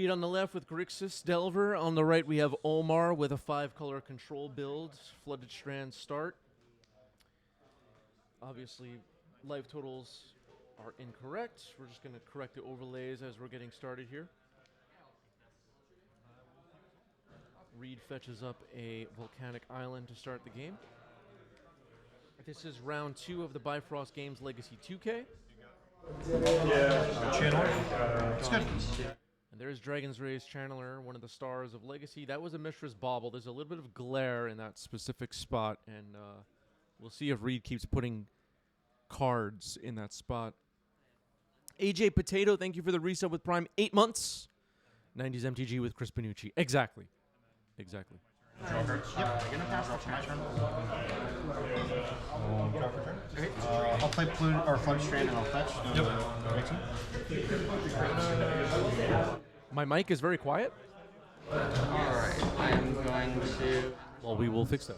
Reid on the left with Grixis Delver. On the right, we have Omar with a 5-color control build. Flooded Strand start. Obviously, life totals are incorrect. We're just going to correct the overlays as we're getting started here. Reid fetches up a volcanic island to start the game. This is round 2 of the Bifrost Games Legacy 2K. Yeah, channeler. It's good. And there's Dragon's Ray's Channeler, one of the stars of Legacy. That was a Mistress Bauble. There's a little bit of glare in that specific spot, and we'll see if Reid keeps putting cards in that spot. AJ Potato, thank you for the resub with Prime. 8 months. 90s MTG with Chris Panucci. Exactly. Exactly. Yep. Gonna pass the turn. Okay. I'll play Flood Strand and I'll fetch. Yep. My mic is very quiet. Alright, I'm going to... Well, we will fix that.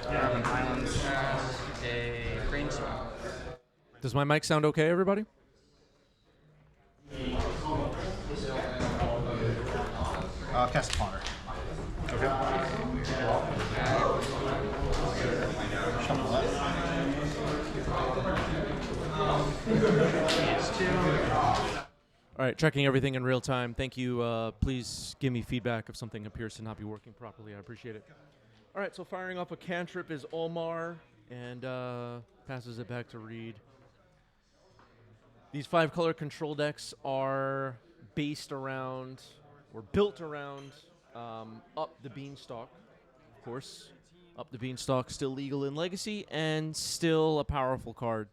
Grab an island as a brainstorm. Does my mic sound okay, everybody? Cast Ponder. Okay. Shuffle left. All right, checking everything in real time. Thank you. Please give me feedback if something appears to not be working properly. I appreciate it. All right, so firing off a cantrip is Omar and passes it back to Reid. These 5-color control decks are based around, or built around, Up the Beanstalk, of course. Up the Beanstalk, still legal in Legacy, and still a powerful card.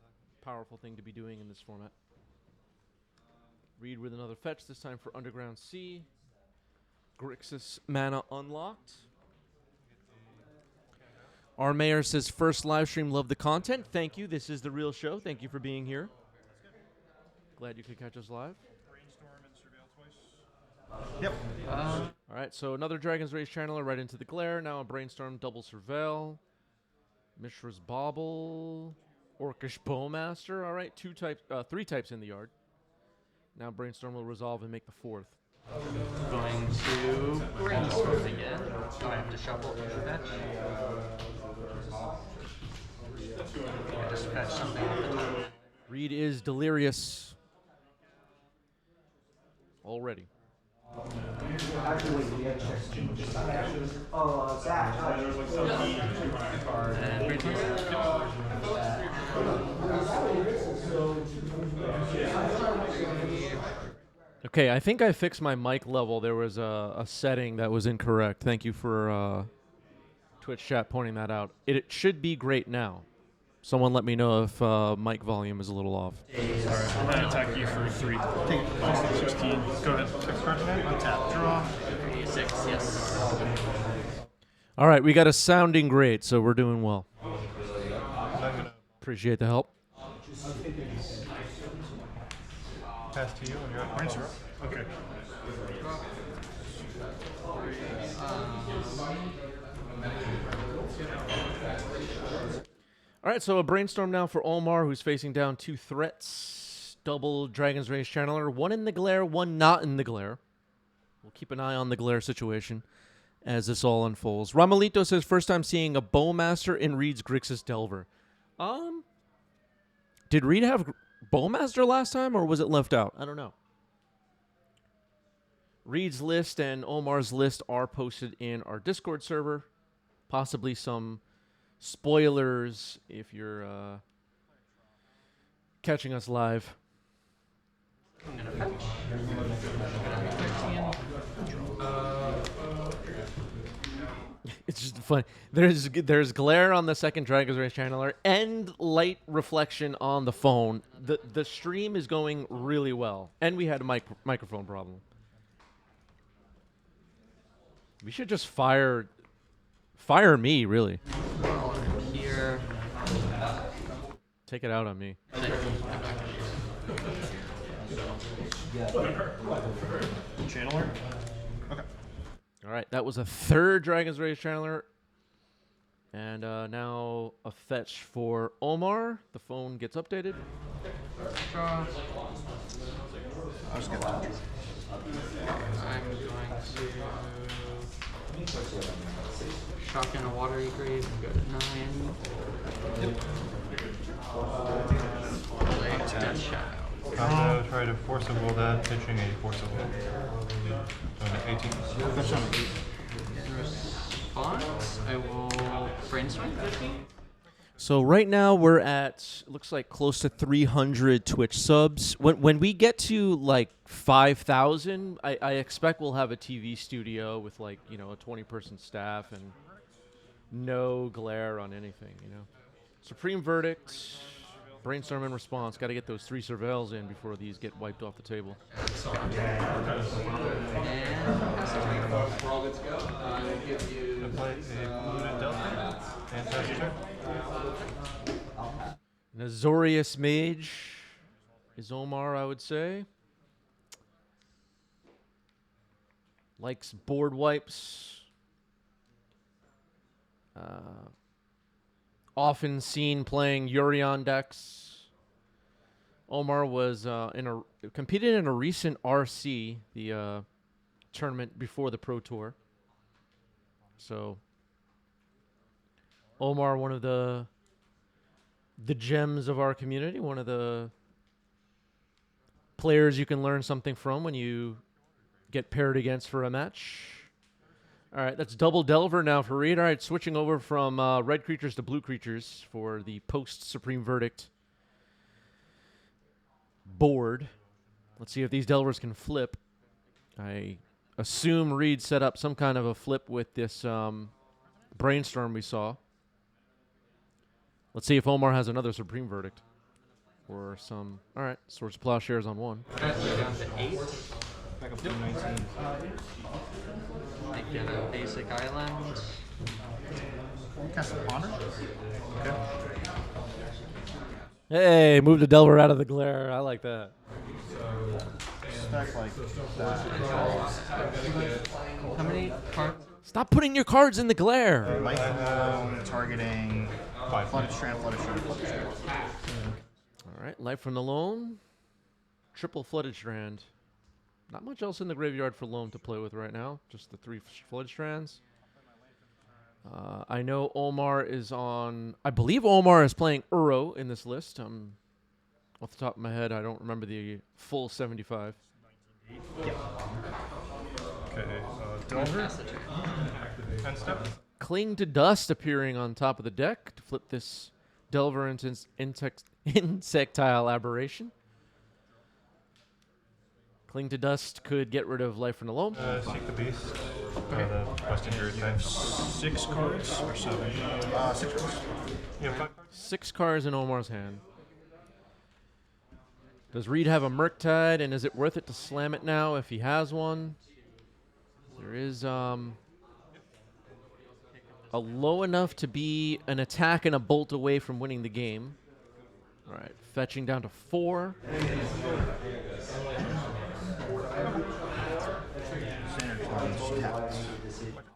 Powerful thing to be doing in this format. Reid with another fetch, this time for Underground Sea. Grixis mana unlocked. Our mayor says, first live stream, love the content. Thank you. This is the real show. Thank you for being here. Glad you could catch us live. Brainstorm and surveil twice. Yep. All right, so another Dragon's Ray's Channeler right into the glare. Now a Brainstorm, double surveil. Mishra's Bauble. Orcish Bowmaster. All right, 3 types in the yard. Now Brainstorm will resolve and make the 4th. Going to brainstorm again. Do I have to shuffle to fetch? Or just fetch something off the top? Reid is delirious already. And brainstorm. Okay, I think I fixed my mic level. There was a setting that was incorrect. Thank you for Twitch chat pointing that out. It should be great now. Someone let me know if mic volume is a little off. Alright, I'm going to attack you for 3. Take 16. Go ahead. Untap. Draw. 6, yes. All right, we got a sounding great, so we're doing well. Appreciate the help. Pass to you and you're at brainstorm. Okay. All right, so a Brainstorm now for Omar, who's facing down 2 threats. Double Dragon's Ray's Channeler, 1 in the glare, 1 not in the glare. We'll keep an eye on the glare situation as this all unfolds. Ramalito says, first time seeing a Bowmaster in Reid's Grixis Delver. Did Reid have Bowmaster last time, or was it left out? I don't know. Reid's list and Omar's list are posted in our Discord server. Possibly some spoilers if you're catching us live. It's just funny. There's glare on the second Dragon's Ray's Channeler and light reflection on the phone. The stream is going really well, and we had a microphone problem. We should just fire me, really. Here. Take it out on me. Channeler? Okay. All right, that was a 3rd Dragon's Ray's Channeler. And now a fetch for Omar. The phone gets updated. Draw. I'll just get that. I'm going to shock in a watery grave and go to 9. Play Death Shadow. I'm going to try to force a will that, pitching a force of will. So an 18. In response, I will brainstorm. So right now we're at, looks like close to 300 Twitch subs. When we get to like 5,000, I expect we'll have a TV studio with like, you know, a 20-person staff and no glare on anything, you know. Supreme Verdict, brainstorm and response. Got to get those 3 surveils in before these get wiped off the table. And pass it to me. I'll give you... Play a polluted Delta and pass your turn. An Azorius Mage is Omar, I would say. Likes board wipes. Often seen playing Yurion decks. Omar was competed in a recent RC, the tournament before the Pro Tour. So Omar, one of the gems of our community, one of the players you can learn something from when you get paired against for a match. All right, that's double Delver now for Reid. All right, switching over from red creatures to blue creatures for the post-Supreme Verdict board. Let's see if these Delvers can flip. I assume Reid set up some kind of a flip with this brainstorm we saw. Let's see if Omar has another Supreme Verdict. Or some... All right, Swords of Plowshares on 1. Down to 8. Back up to 19. I get a basic island. Cast a Ponder. Okay. Hey, move the Delver out of the glare. I like that. Stack like that. How many cards? Stop putting your cards in the glare. Life targeting Flooded Strand, Flooded Strand, Flooded Strand. All right, Life from the Loam. Triple Flooded Strand. Not much else in the graveyard for Loam to play with right now. Just the 3 Flooded Strands. I know Omar is on... I believe Omar is playing Uro in this list. Off the top of my head, I don't remember the full 75. Okay, Delver. 10 step. Cling to Dust appearing on top of the deck to flip this Delver into Insectile Aberration. Cling to Dust could get rid of Life from the Loam. Seek the Beast. The Western Druid type. 6 cards or 7? 6 cards. Yeah, 5 cards. 6 cards in Omar's hand. Does Reid have a Murktide, and is it worth it to slam it now if he has one? There is a low enough to be an attack and a bolt away from winning the game. All right, fetching down to 4.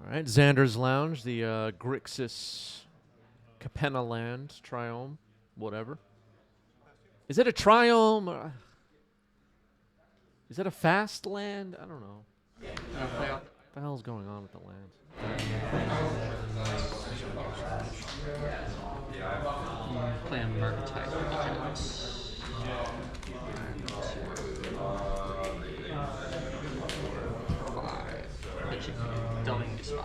All right, Xander's Lounge, the Grixis Capenna land, Triome, whatever. Is it a Triome? Or is it a fast land? I don't know. What the hell's going on with the lands? Play a Murktide because... Delving is 5.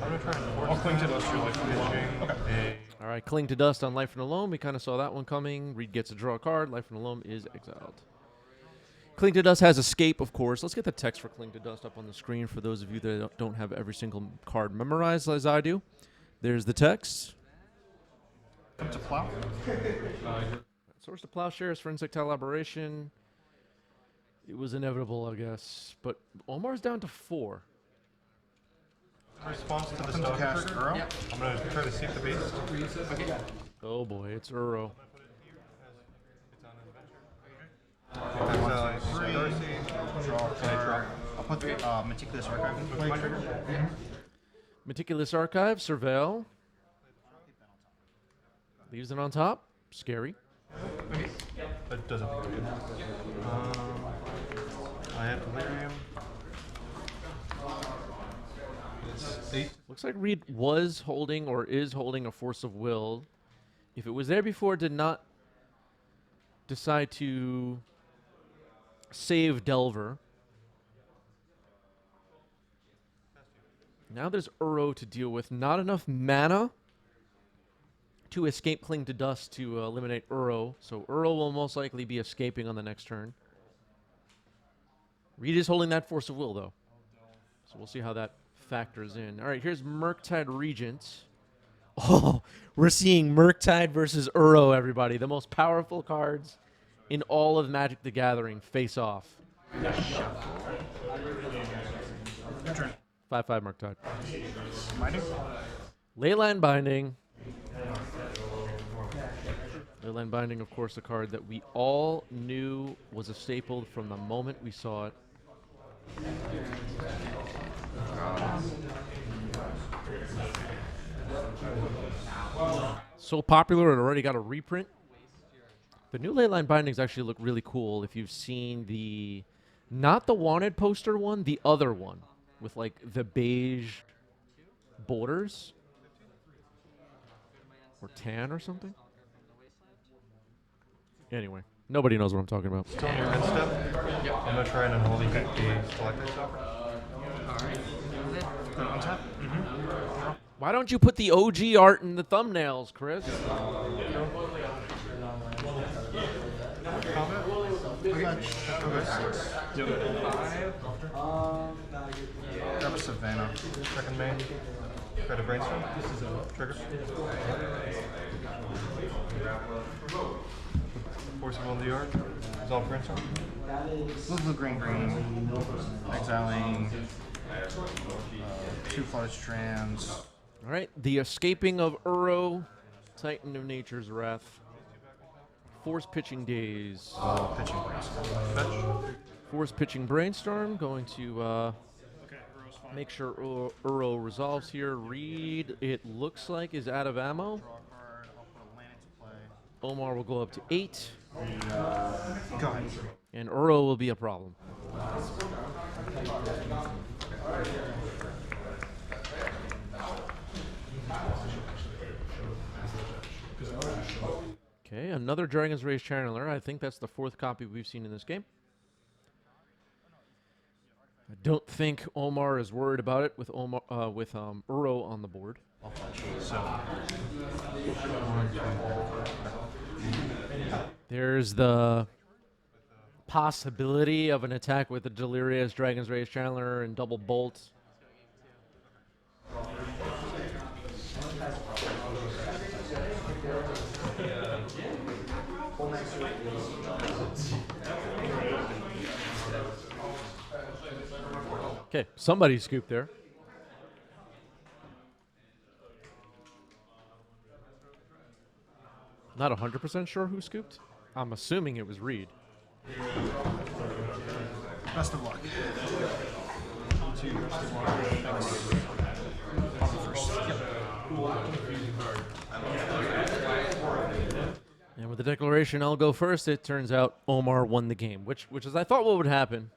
I'm going to try and force I'll cling to Dust your life. pitching All right, Cling to Dust on Life from the Loam. We kind of saw that one coming. Reid gets to draw a card. Life from the Loam is exiled. Cling to Dust has Escape, of course. Let's get the text for Cling to Dust up on the screen for those of you that don't have every single card memorized as I do. There's the text. Come to Plow. Source to Plowshares for Insectile Aberration. It was inevitable, I guess. But Omar's down to 4. response to the Come to stone cast trigger. Uro. Yep. I'm going to try to seek the beast. Oh boy, it's Uro. Draw a card. I'll put the Meticulous Archive into play. Trigger. Meticulous Archive, Surveil. Leaves it on top. Scary. That doesn't look good. I have delirium. It's 8. Looks like Reid was holding or is holding a force of will. If it was there before, did not decide to save Delver. Now there's Uro to deal with. Not enough mana to escape Cling to Dust to eliminate Uro. So Uro will most likely be escaping on the next turn. Reid is holding that force of will, though. So we'll see how that factors in. All right, here's Murktide Regent. Oh, we're seeing Murktide versus Uro, everybody. The most powerful cards in all of Magic the Gathering face off. Your turn. 5/5 Murktide. Binding. Leyline Binding. Leyline Binding, of course, a card that we all knew was a staple from the moment we saw it. So popular, it already got a reprint. The new Leyline Bindings actually look really cool. If you've seen the, not the Wanted poster one, the other one with like the beige borders or tan or something. Anyway, nobody knows what I'm talking about. Still on your end step. I'm gonna try and unholy the selector stopper. Alright. On top. Why don't you put the OG art in the thumbnails, Chris? Do it. Grab a Savannah. Second main. Try to brainstorm. Trigger. Force of will in the yard. Resolve brainstorm. Blue, green. Exiling 2 Flooded Strands. All right, the escaping of Uro, Titan of Nature's Wrath. Force pitching days. Pitching Brainstorm. Fetch. Force pitching brainstorm. Going to Okay, Uro's fine. make sure Uro resolves here. Reid, it looks like, is out of ammo. Draw a card. I'll put a land into play. Omar will go up to 8, Go ahead. and Uro will be a problem. Okay, another Dragon's Rage Channeler. I think that's the 4th copy we've seen in this game. I don't think Omar is worried about it with Uro on the board. There's the possibility of an attack with the Delirious Dragon's Rage Channeler and double bolt. Okay, somebody scooped there. Not 100% sure who scooped. I'm assuming it was Reid. Best of luck. And with the declaration, I'll go first. It turns out Omar won the game, which is I thought what would happen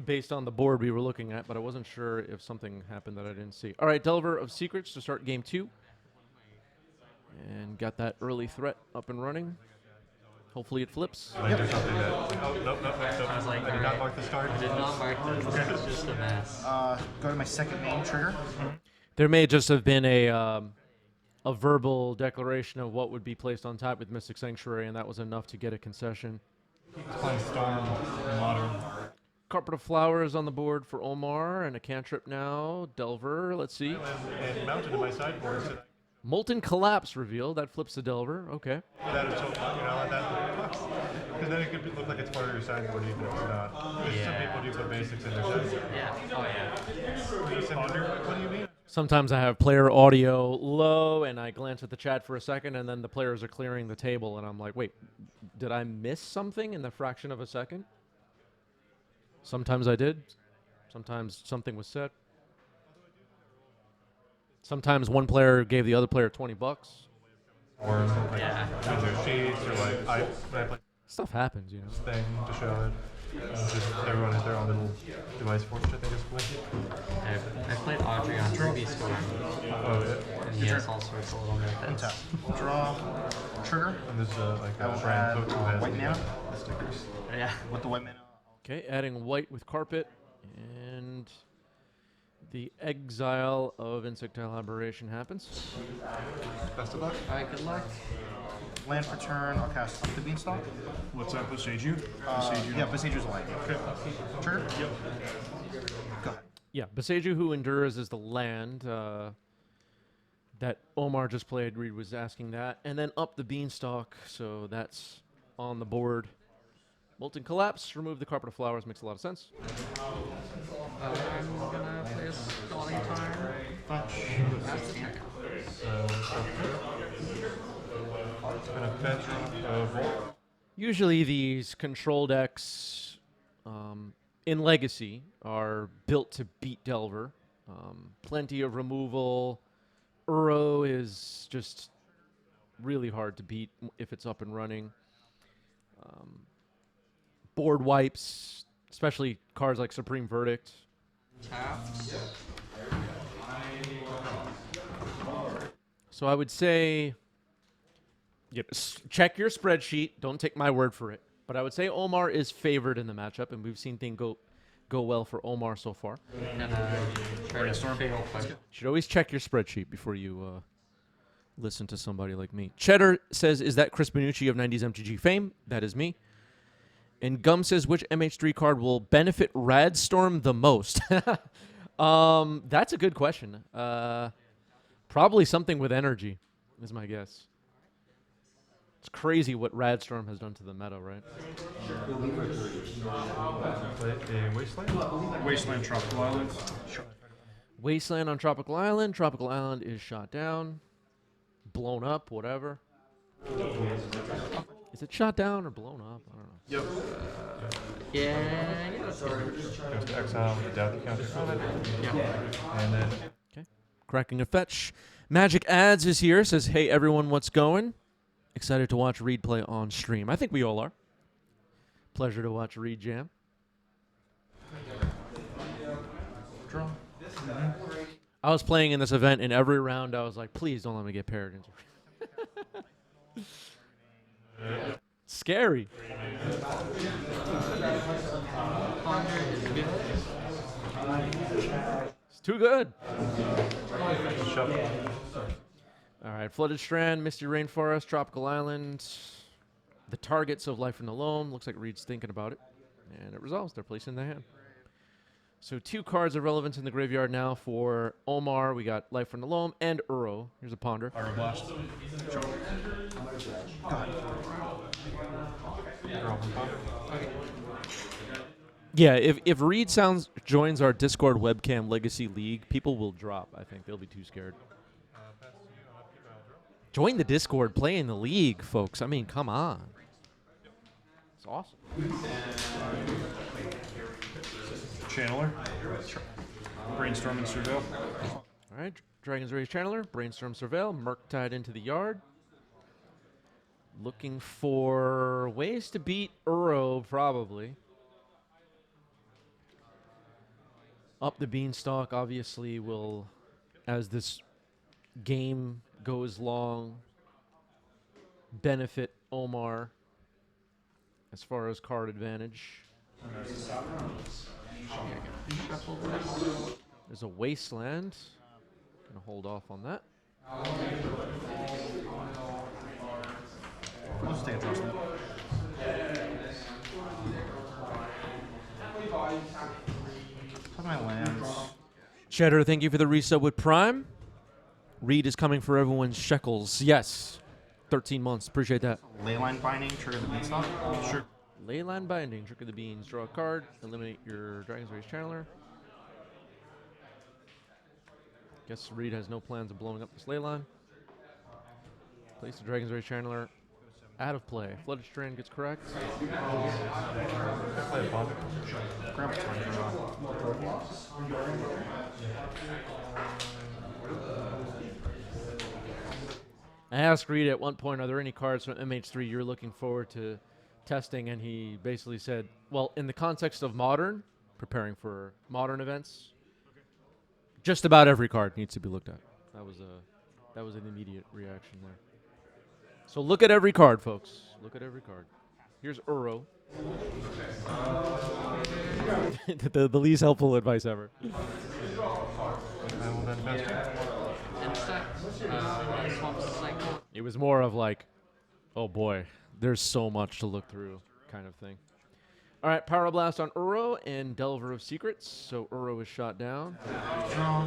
based on the board we were looking at, but I wasn't sure if something happened that I didn't see. All right, Delver of Secrets to start game 2. And got that early threat up and running. Hopefully it flips. I do something that. Oh, nope. I was like, I did not mark the start. I did not mark this. This is just a mess. Go to my second main trigger. There may just have been a verbal declaration of what would be placed on top with Mystic Sanctuary, and that was enough to get a concession. He's playing Storm Modern. Carpet of Flowers on the board for Omar, and a cantrip now. Delver, let's see. And mounted to my sideboard. So Molten Collapse revealed. That flips to Delver. Okay. that is so fun, you know, let that because then it could look like it's part of your sideboard even if it's not. Because some people do put basics in their sideboard. Yeah. Oh, yeah. What do you mean? Sometimes I have player audio low, and I glance at the chat for a second, and then the players are clearing the table, and I'm like, wait, did I miss something in the fraction of a second? Sometimes I did. Sometimes something was said. Sometimes one player gave the other player $20. Or like Yeah. with your sheets or like when I play. Stuff happens, you know. thing to show it. Just everyone has their own little device for it, which I think is cool. I played Audrey on Ruby Storm, Oh, yeah. and he has all sorts of little methods. Untap. Draw. Trigger. And this is like I will a brand add coat who has white mana. the stickers. Yeah. With the white mana. Okay, adding white with carpet and the exile of insectile aberration happens. Best of luck. Alright, good luck. Land for turn. I'll cast up the beanstalk. What's that? Besage you? Yeah, Besieger's light. Okay. Trigger. Yep. Go ahead. Yeah, Beseju Who Endures is the land that Omar just played. Reid was asking that. And then up the beanstalk, so that's on the board. Molten Collapse, remove the Carpet of Flowers, makes a lot of sense. I'm gonna play a Scalding Tarn. Fetch. That's the check. And a fetch Volt. Usually these control decks in Legacy are built to beat Delver. Plenty of removal. Uro is just really hard to beat if it's up and running. Board wipes, especially cards like Supreme Verdict. Tapped. So I would say, check your spreadsheet. Don't take my word for it. But I would say Omar is favored in the matchup, and we've seen things go well for Omar so far. And try to fail play. You should always check your spreadsheet before you listen to somebody like me. Cheddar says, is that Chris Benucci of 90s MTG fame? That is me. And Gum says, which MH3 card will benefit Radstorm the most? That's a good question. Probably something with energy, is my guess. It's crazy what Radstorm has done to the meta, right? Play a Wasteland. Wasteland Tropical Islands. Wasteland on Tropical Island. Tropical Island is shot down, blown up, whatever. Is it shot down or blown up? I don't know. Yep. Yeah. Goes to exile with the doubt counter on it. Yeah. And then Okay. Cracking a fetch. Magic Ads is here. Says, hey, everyone, what's going? Excited to watch Reid play on stream. I think we all are. Pleasure to watch Reid jam. Draw. I was playing in this event, and every round I was like, please don't let me get paired into Scary. It's too good. shuffle. All right, Flooded Strand, Misty Rainforest, Tropical Island. The targets of Life in the Loam. Looks like Reid's thinking about it. And it resolves. They're placed in the hand. So 2 cards of relevance in the graveyard now for Omar. We got Life from the Loam and Uro. Here's a Ponder. Pyroblast. Yeah, if Reid joins our Discord webcam Legacy League, people will drop. I think they'll be too scared. Join the Discord, play in the league, folks. I mean, come on. It's awesome. Channeler. Brainstorm and Surveil. All right, Dragon's Rage Channeler, Brainstorm Surveil, Murktide into the yard. Looking for ways to beat Uro, probably. Up the Beanstalk, obviously, will, as this game goes long, benefit Omar as far as card advantage. There's a Wasteland. Gonna hold off on that. I'll just take a draw. Play my lands. Cheddar, thank you for the resub with Prime. Reid is coming for everyone's shekels. Yes. 13 months. Appreciate that. Leyline Binding, trigger the beanstalk. Sure. Leyline Binding. Trick of the Beans. Draw a card. Eliminate your Dragon's Rage Channeler. Guess Reid has no plans of blowing up this Leyline. Place the Dragon's Rage Channeler out of play. Flooded Strand gets correct. Play a Ponder. Grab a turn. I asked Reid at one point, are there any cards from MH3 you're looking forward to testing, and he basically said, well, in the context of modern, preparing for modern events, just about every card needs to be looked at. That was an immediate reaction there. So look at every card, folks. Look at every card. Here's Uro. the least helpful advice ever. I will then best you. Swamp cycle. It was more of like, oh boy, there's so much to look through kind of thing. All right, Power Blast on Uro and Delver of Secrets. So Uro is shot down. Draw.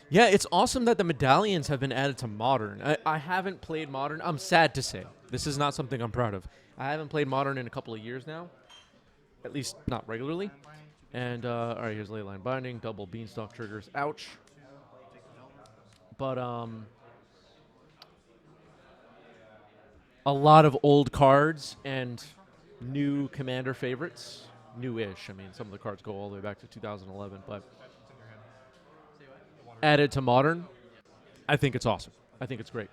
Yeah, it's awesome that the medallions have been added to Modern. I haven't played Modern. I'm sad to say. This is not something I'm proud of. I haven't played Modern in a couple of years now. At least not regularly. And, all right, here's Leyline Binding. Double Beanstalk triggers. Ouch. But, a lot of old cards and new Commander favorites. New-ish. I mean, some of the cards go all the way back to 2011, but added to Modern, I think it's awesome. I think it's great.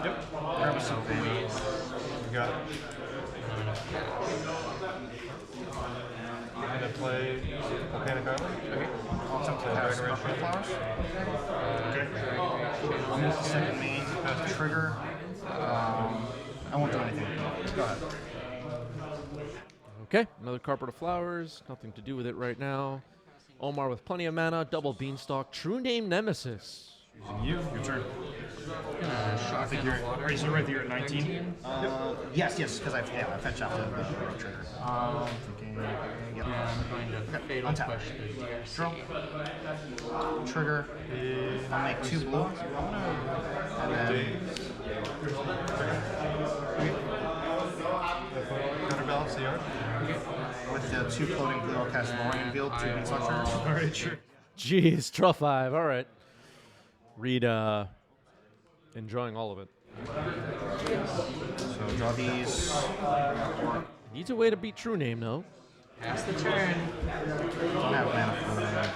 Yep. Grab a something. You got it. I'm going to play Volcanic Island. Okay. I'll attempt to pass Buffalo Flowers. Okay. I'll use the second main as a trigger. I won't do anything. Go ahead. Okay, another Carpet of Flowers. Nothing to do with it right now. Omar with plenty of mana. Double Beanstalk. True Name Nemesis. Using you. Your turn. I think you're. Are you right there at 19? Yes, because I fetched out the road trigger. Thinking, yep. I'm going to fatal untap. push the DRC. Draw. Trigger. I'll make 2 blue. And then Counterbalance the yard. with the 2 floating blue, I'll cast Lorien Field, 2 Beanstalk triggers. All right, sure. Jeez, draw 5. All right. Reid, enjoying all of it. So draw these. Needs a way to beat True Name, though. Pass the turn. Don't have mana for that.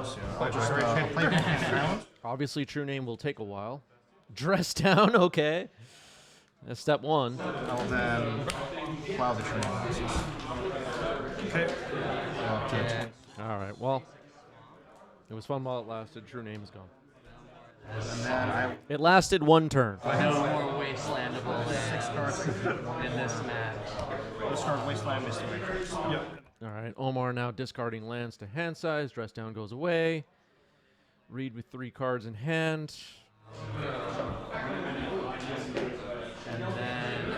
So I'll just play Volcanic Island. Obviously, True Name will take a while. Dress down, okay. That's step 1. I'll then plow the tree. Okay. Yeah. All right, well, it was fun while it lasted. True Name is gone. And then It lasted 1 turn. No more wastelandable I 6 cards. in this match. Discard Wasteland Misty Matrix. Yep. All right, Omar now discarding lands to hand size. Dress down goes away. Reid with 3 cards in hand. And then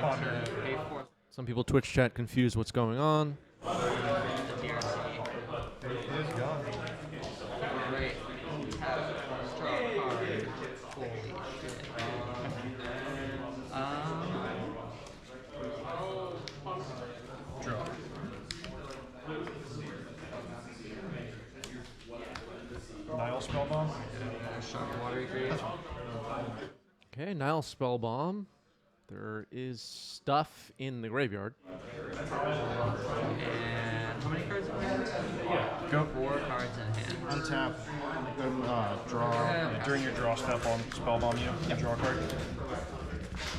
I'm going to pay for Some people Twitch chat confused what's going on. the DRC. It is gone. Great. Draw a card. Holy shit. Draw. Nile Spellbomb. Shock Watery Grave. Okay, Nile Spellbomb. There is stuff in the graveyard. And how many cards in hand? Go. 4 cards in hand. Untap. Draw. During your draw step, on Spellbomb you. Draw a card.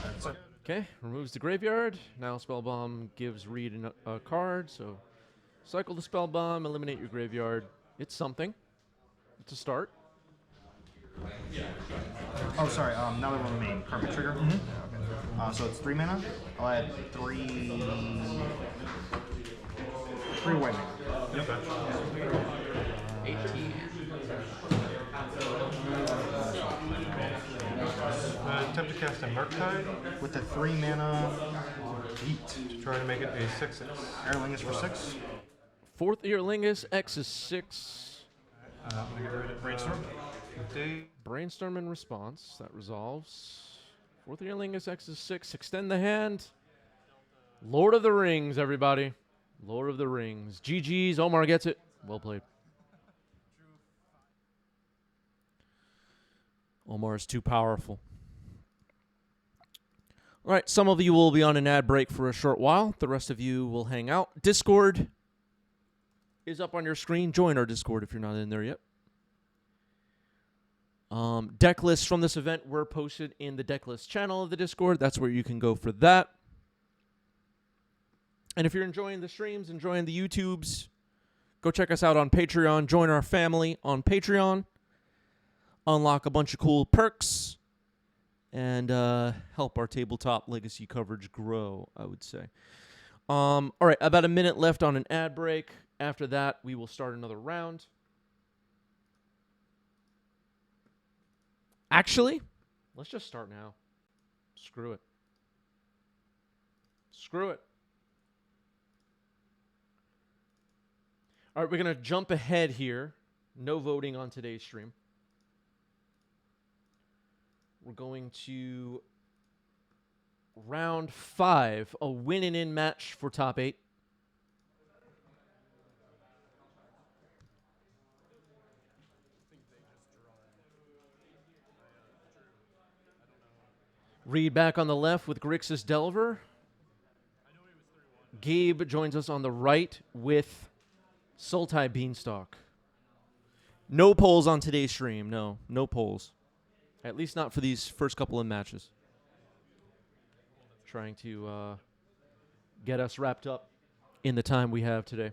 That's it. Okay, removes the graveyard. Nile Spellbomb gives Reid a card, so cycle the Spellbomb, eliminate your graveyard. It's something. It's a start. Oh, sorry. Now that we're main permanent trigger. So it's 3 mana. I'll add 3 white mana. Yep. 18. Attempt to cast a Murktide With the 3 mana heat. to try to make it a 6/6. Airling is for 6. 4th Earlingus, X is 6. I'm gonna get rid of Brainstorm. Brainstorm in response. That resolves. 4th Earlingus, X is 6. Extend the hand. Lord of the Rings, everybody. Lord of the Rings. GG's. Omar gets it. Well played. Omar is too powerful. All right, some of you will be on an ad break for a short while. The rest of you will hang out. Discord is up on your screen. Join our Discord if you're not in there yet. Deck lists from this event were posted in the Decklist channel of the Discord. That's where you can go for that. And if you're enjoying the streams, enjoying the YouTubes, go check us out on Patreon. Join our family on Patreon. Unlock a bunch of cool perks. And help our tabletop legacy coverage grow, I would say. All right, about a minute left on an ad break. After that, we will start another round. Actually, let's just start now. Screw it. Screw it. All right, we're going to jump ahead here. No voting on today's stream. We're going to round 5, a win and in match for top 8. Reid back on the left with Grixis Delver. Gabe joins us on the right with Sultai Beanstalk. No polls on today's stream. No polls. At least not for these first couple of matches. Trying to get us wrapped up in the time we have today.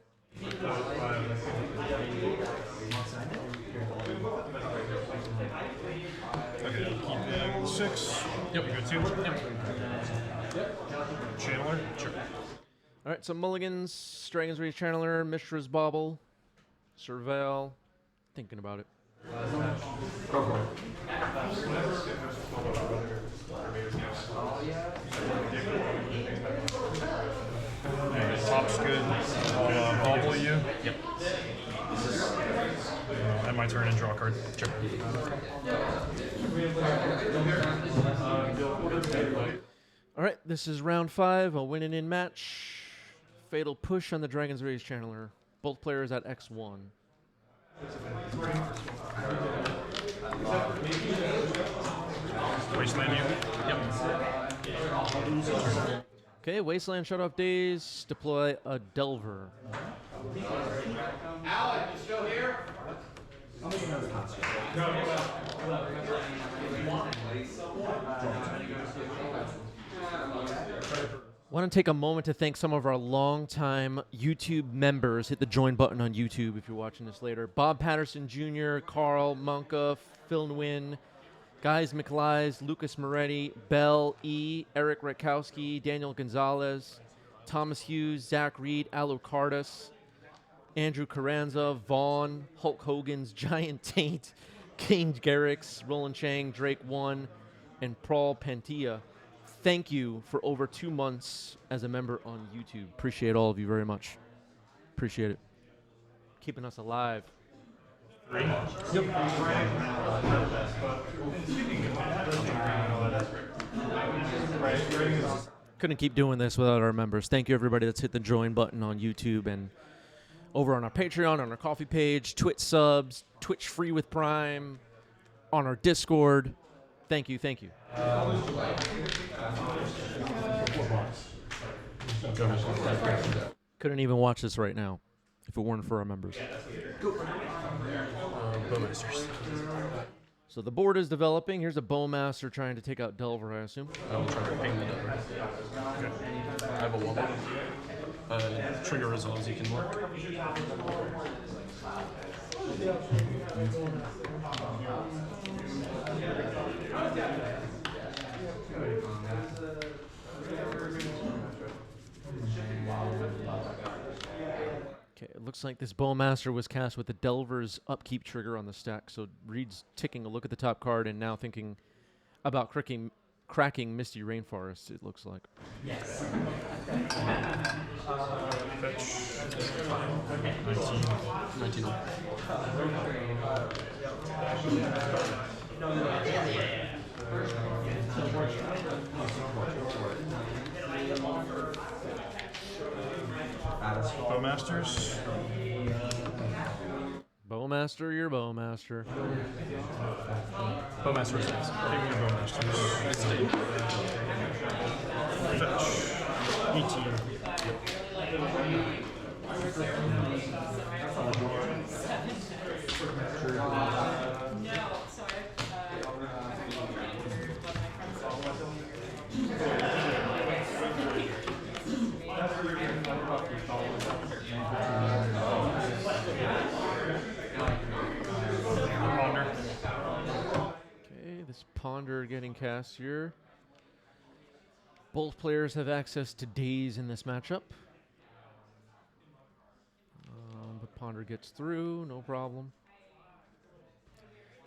Okay, keeping 6. Yep. You good too? Yep. Channeler? Sure. All right, so Mulligans, Dragon's Rage Channeler, Mishra's Bauble, Surveil. Thinking about it. Hey, top's good. I'll bobble you. Yep. And my turn and draw a card. Sure. All right, this is round 5, a win and in match. Fatal push on the Dragon's Rage Channeler. Both players at X1. Wasteland you? Yep. Okay, Wasteland Shut-Off Days. Deploy a Delver. Alec, you still here? Want to take a moment to thank some of our longtime YouTube members. Hit the join button on YouTube if you're watching this later. Bob Patterson Jr., Carl Monka, Phil Nguyen, Guys McLeys, Lucas Moretti, Bell E., Eric Rakowski, Daniel Gonzalez, Thomas Hughes, Zach Reed, Alucardis, Andrew Carranza, Vaughn, Hulk Hogan's Giant Taint, Kane Garrix, Roland Chang, Drake One, and Paul Pantia. Thank you for over 2 months as a member on YouTube. Appreciate all of you very much. Appreciate it. Keeping us alive. Couldn't keep doing this without our members. Thank you, everybody that's hit the join button on YouTube and over on our Patreon, on our coffee page, Twitch subs, Twitch free with Prime, on our Discord. Thank you, thank you. Couldn't even watch this right now if it weren't for our members. Bowmasters. So the board is developing. Here's a Bowmaster trying to take out Delver, I assume. I will try to ping the number. Okay. I have a wobble. Trigger as well as you can work. Okay, it looks like this Bowmaster was cast with the Delver's upkeep trigger on the stack. So Reid's taking a look at the top card and now thinking about cracking Misty Rainforest, it looks like. Yes. Fetch. 19. Bowmasters. Bowmaster, your Bowmaster. Bowmaster says. Give me your Bowmaster. Estate. Fetch. 18. Ponder. Okay, this Ponder getting cast here. Both players have access to days in this matchup. But Ponder gets through, no problem.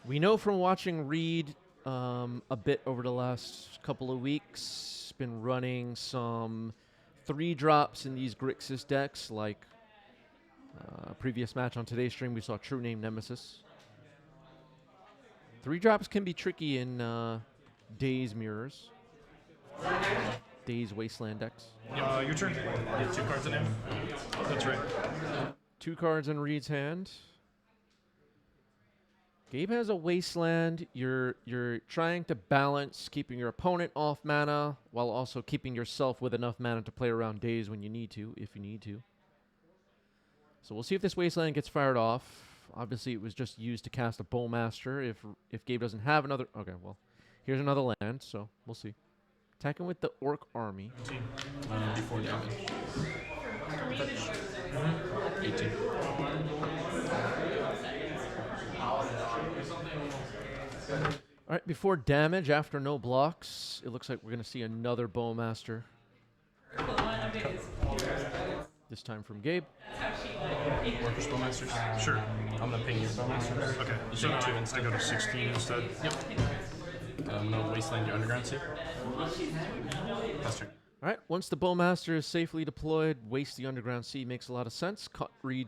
We know from watching Reid a bit over the last couple of weeks, been running some 3 drops in these Grixis decks, like previous match on today's stream, we saw True Name Nemesis. 3 drops can be tricky in Days Mirrors. Days Wasteland decks. Your turn. You have 2 cards in hand. That's right. 2 cards in Reid's hand. Gabe has a Wasteland. You're trying to balance keeping your opponent off mana while also keeping yourself with enough mana to play around Days when you need to, if you need to. So we'll see if this Wasteland gets fired off. Obviously, it was just used to cast a Bowmaster. If Gabe doesn't have another... Okay, well, here's another land, so we'll see. Attacking with the Orc Army. Before damage. 18. All right, before damage, after no blocks, it looks like we're going to see another Bowmaster. This time from Gabe. Workers Bowmasters? Sure. I'm going to ping your Bowmasters. Okay. You So take 2 I instead. go to 16 instead. Yep. I'm going to Wasteland your Underground Sea. Pass turn. All right, once the Bowmaster is safely deployed, waste the Underground Sea makes a lot of sense. Cut Reid,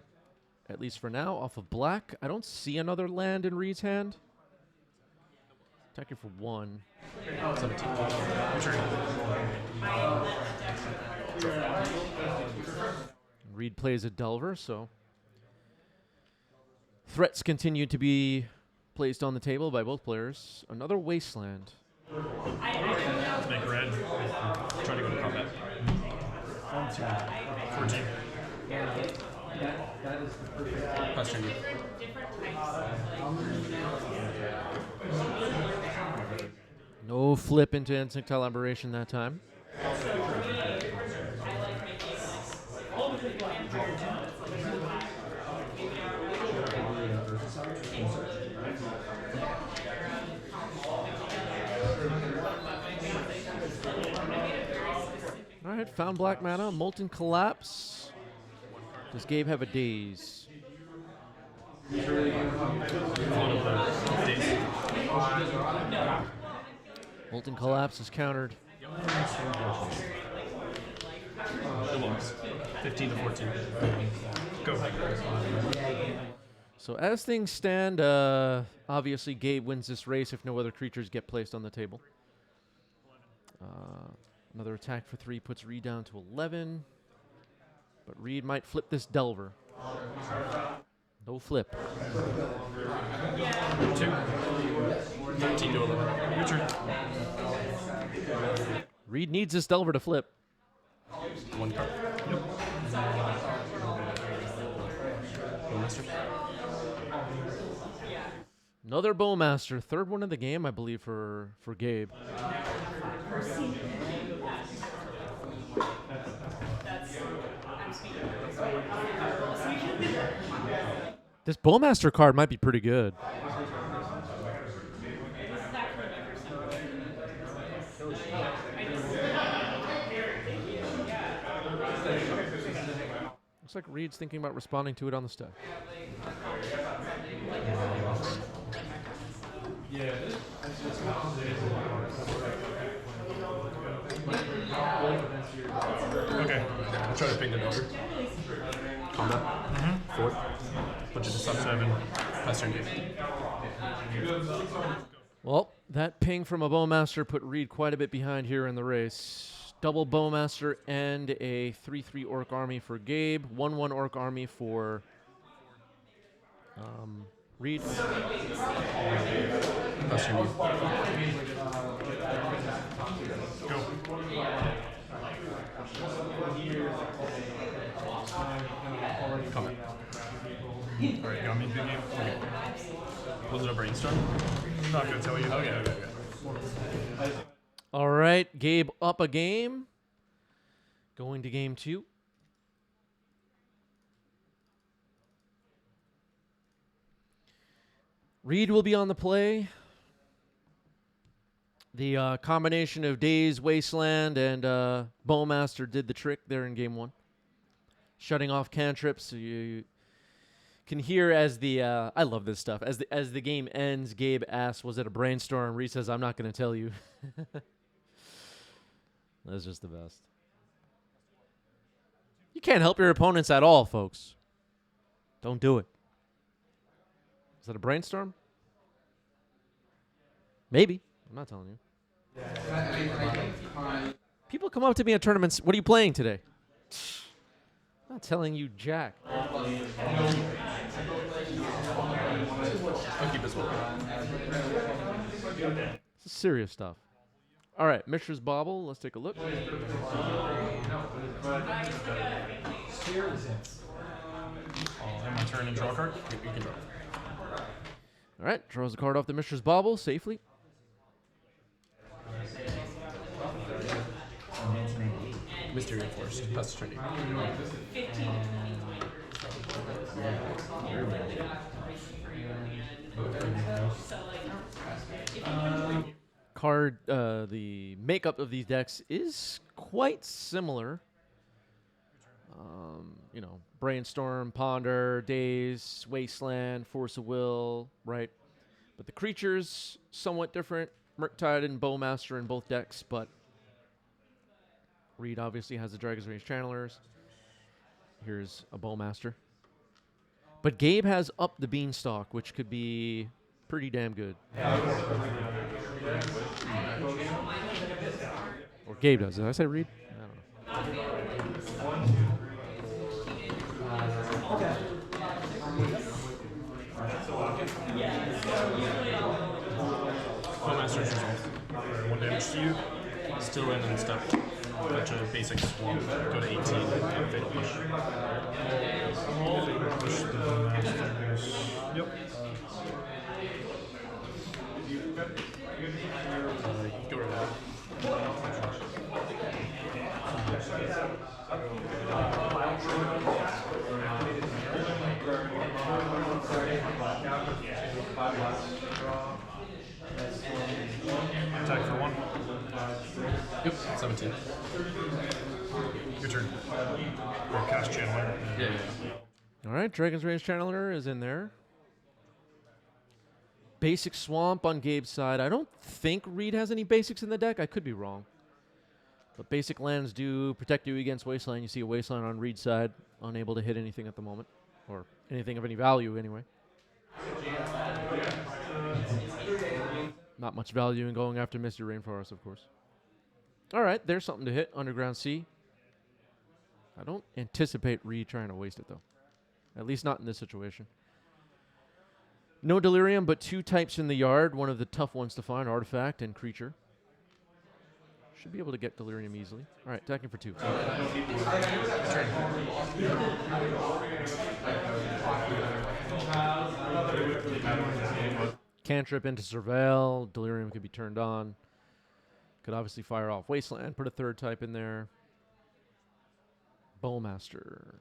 at least for now, off of black. I don't see another land in Reid's hand. Attacking for 1. 17. Your turn. Reid plays a Delver, so threats continue to be placed on the table by both players. Another Wasteland. Make red. Try to go to combat. 14. Pass turn. No flip into Instinct Elaboration that time. All right, found black mana, Molten Collapse. Does Gabe have a Daze? Molten Collapse is countered. It lost. 15 to 14. Go. So as things stand, obviously Gabe wins this race if no other creatures get placed on the table. Another attack for 3 puts Reid down to 11. But Reid might flip this Delver. No flip. 2. 13 to 11. Your turn. Reid needs this Delver to flip. 1 card. Yep. Bowmaster. Another Bowmaster. 3rd one of the game, I believe, for Gabe. This Bowmaster card might be pretty good. Looks like Reid's thinking about responding to it on the stack. Okay. I'll try to ping the Delver. Combat. 4. Put you to sub 7. Pass turn game. Well, that ping from a Bowmaster put Reid quite a bit behind here in the race. Double Bowmaster and a 3/3 Orc Army for Gabe. 1/1 Orc Army for Reid. Pass your move. Go. Comment. Alright, got me in the game? Okay. Was it a brainstorm? I'm not gonna tell you. Okay. All right, Gabe up a game. Going to game 2. Reid will be on the play. The combination of Days, Wasteland, and Bowmaster did the trick there in game 1. Shutting off cantrips, so you can hear as the I love this stuff. As the game ends, Gabe asks, "Was it a brainstorm?" Reid says, "I'm not going to tell you." That's just the best. You can't help your opponents at all, folks. Don't do it. Is that a brainstorm? Maybe. I'm not telling you. People come up to me at tournaments. What are you playing today? I'm not telling you, Jack. I'll keep this one. This is serious stuff. All right, Mishra's Bauble. Let's take a look. Oh, and my turn and draw a card? You can draw. All right, draws a card off the Mishra's Bauble safely. Mystery Force. Pass the turn. Card, the makeup of these decks is quite similar. You know, Brainstorm, Ponder, Daze, Wasteland, Force of Will, right? But the creatures somewhat different. Murktide and Bowmaster in both decks, but Reid obviously has the Dragon's Rage Channelers. Here's a Bowmaster. But Gabe has up the Beanstalk, which could be pretty damn good. Or Gabe does. Did I say Reid? I don't know. Bowmaster's resolve. 1 damage to you. Still in and step. Bunch of basic swamp. Go to 18. And fatal push. Push the Bowmasters. Yep. Go to that. Attack for 1. Yep. 17. Your turn. Or cast channeler. Yeah. All right, Dragon's Rage Channeler is in there. Basic Swamp on Gabe's side. I don't think Reid has any basics in the deck. I could be wrong. But basic lands do protect you against Wasteland. You see a Wasteland on Reid's side, unable to hit anything at the moment. Or anything of any value, anyway. Not much value in going after Misty Rainforest, of course. All right, there's something to hit. Underground Sea. I don't anticipate Reid trying to waste it, though. At least not in this situation. No Delirium, but 2 types in the yard. One of the tough ones to find, Artifact and Creature. Should be able to get Delirium easily. All right, attacking for 2. Cantrip into Surveil. Delirium could be turned on. Could obviously fire off Wasteland. Put a 3rd type in there. Bowmaster.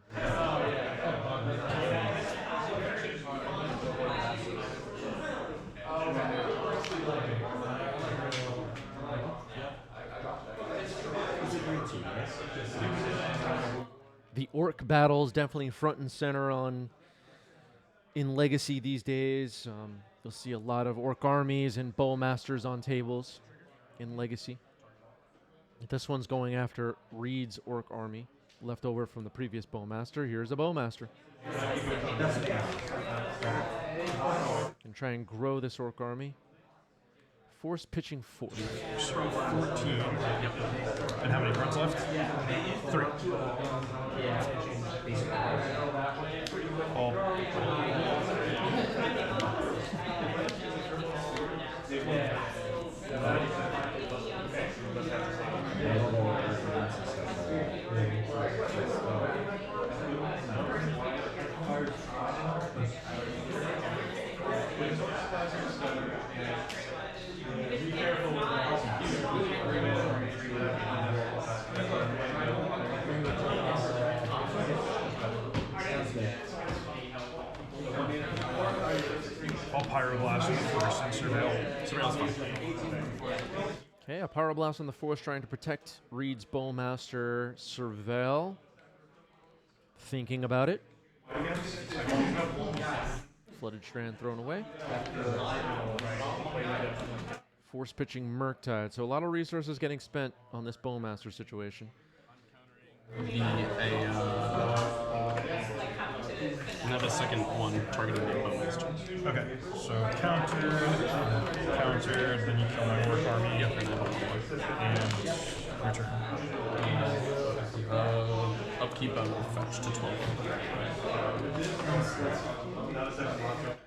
The orc battles definitely front and center in Legacy these days. You'll see a lot of orc armies and bowmasters on tables in Legacy. This one's going after Reid's orc army, left over from the previous bowmaster. Here's a bowmaster. And try and grow this orc army. Force pitching 4. 14. And how many cards left? 3. All. I'll Pyroblast in the force and Surveil. Surveil's fine. Okay, a Power Blast on the force trying to protect Reid's Bowmaster Surveil. Thinking about it. Flooded Strand thrown away. Force pitching Murktide. So a lot of resources getting spent on this Bowmaster situation. Have a second one targeting the Bowmaster. Okay, so counter, then you kill my Orc Army. Yep, and I have And return. upkeep I will fetch to 12.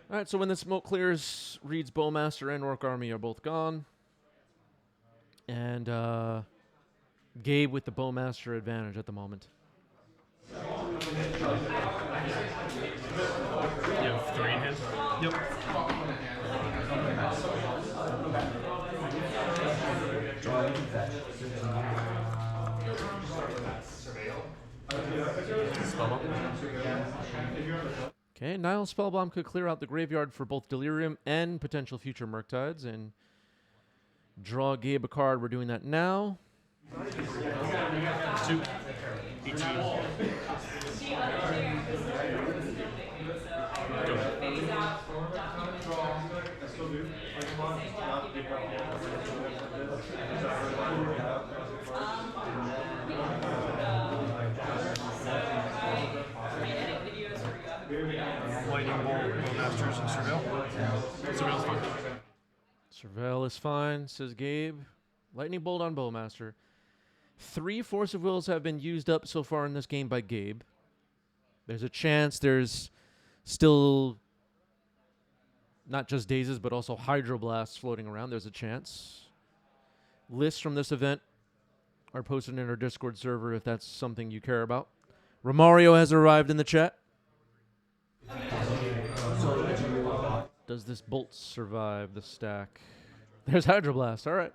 Alright, so when the smoke clears, Reid's Bowmaster and Orc Army are both gone. And Gabe with the Bowmaster advantage at the moment. You have 3 in hand? Yep. Spellbomb? Okay, Nile Spellbomb could clear out the graveyard for both Delirium and potential future Murktides and draw Gabe a card. We're doing that now. 2. 18. Lightning Bolt, Bowmasters, and Surveil. Surveil's fine. Surveil is fine, says Gabe. Lightning Bolt on Bowmaster. 3 Force of Wills have been used up so far in this game by Gabe. There's a chance there's still not just Dazes, but also Hydroblasts floating around. There's a chance. Lists from this event are posted in our Discord server if that's something you care about. Romario has arrived in the chat. Does this Bolt survive the stack? There's Hydroblast. All right.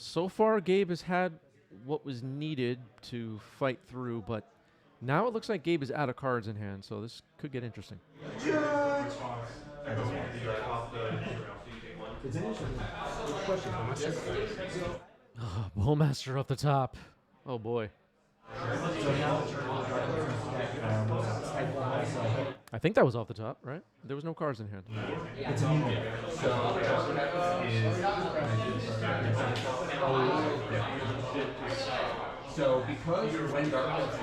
So far, Gabe has had what was needed to fight through, but now it looks like Gabe is out of cards in hand, so this could get interesting. Bowmaster up the top. Oh boy. I think that was off the top, right? There was no cards in hand. So because when darkness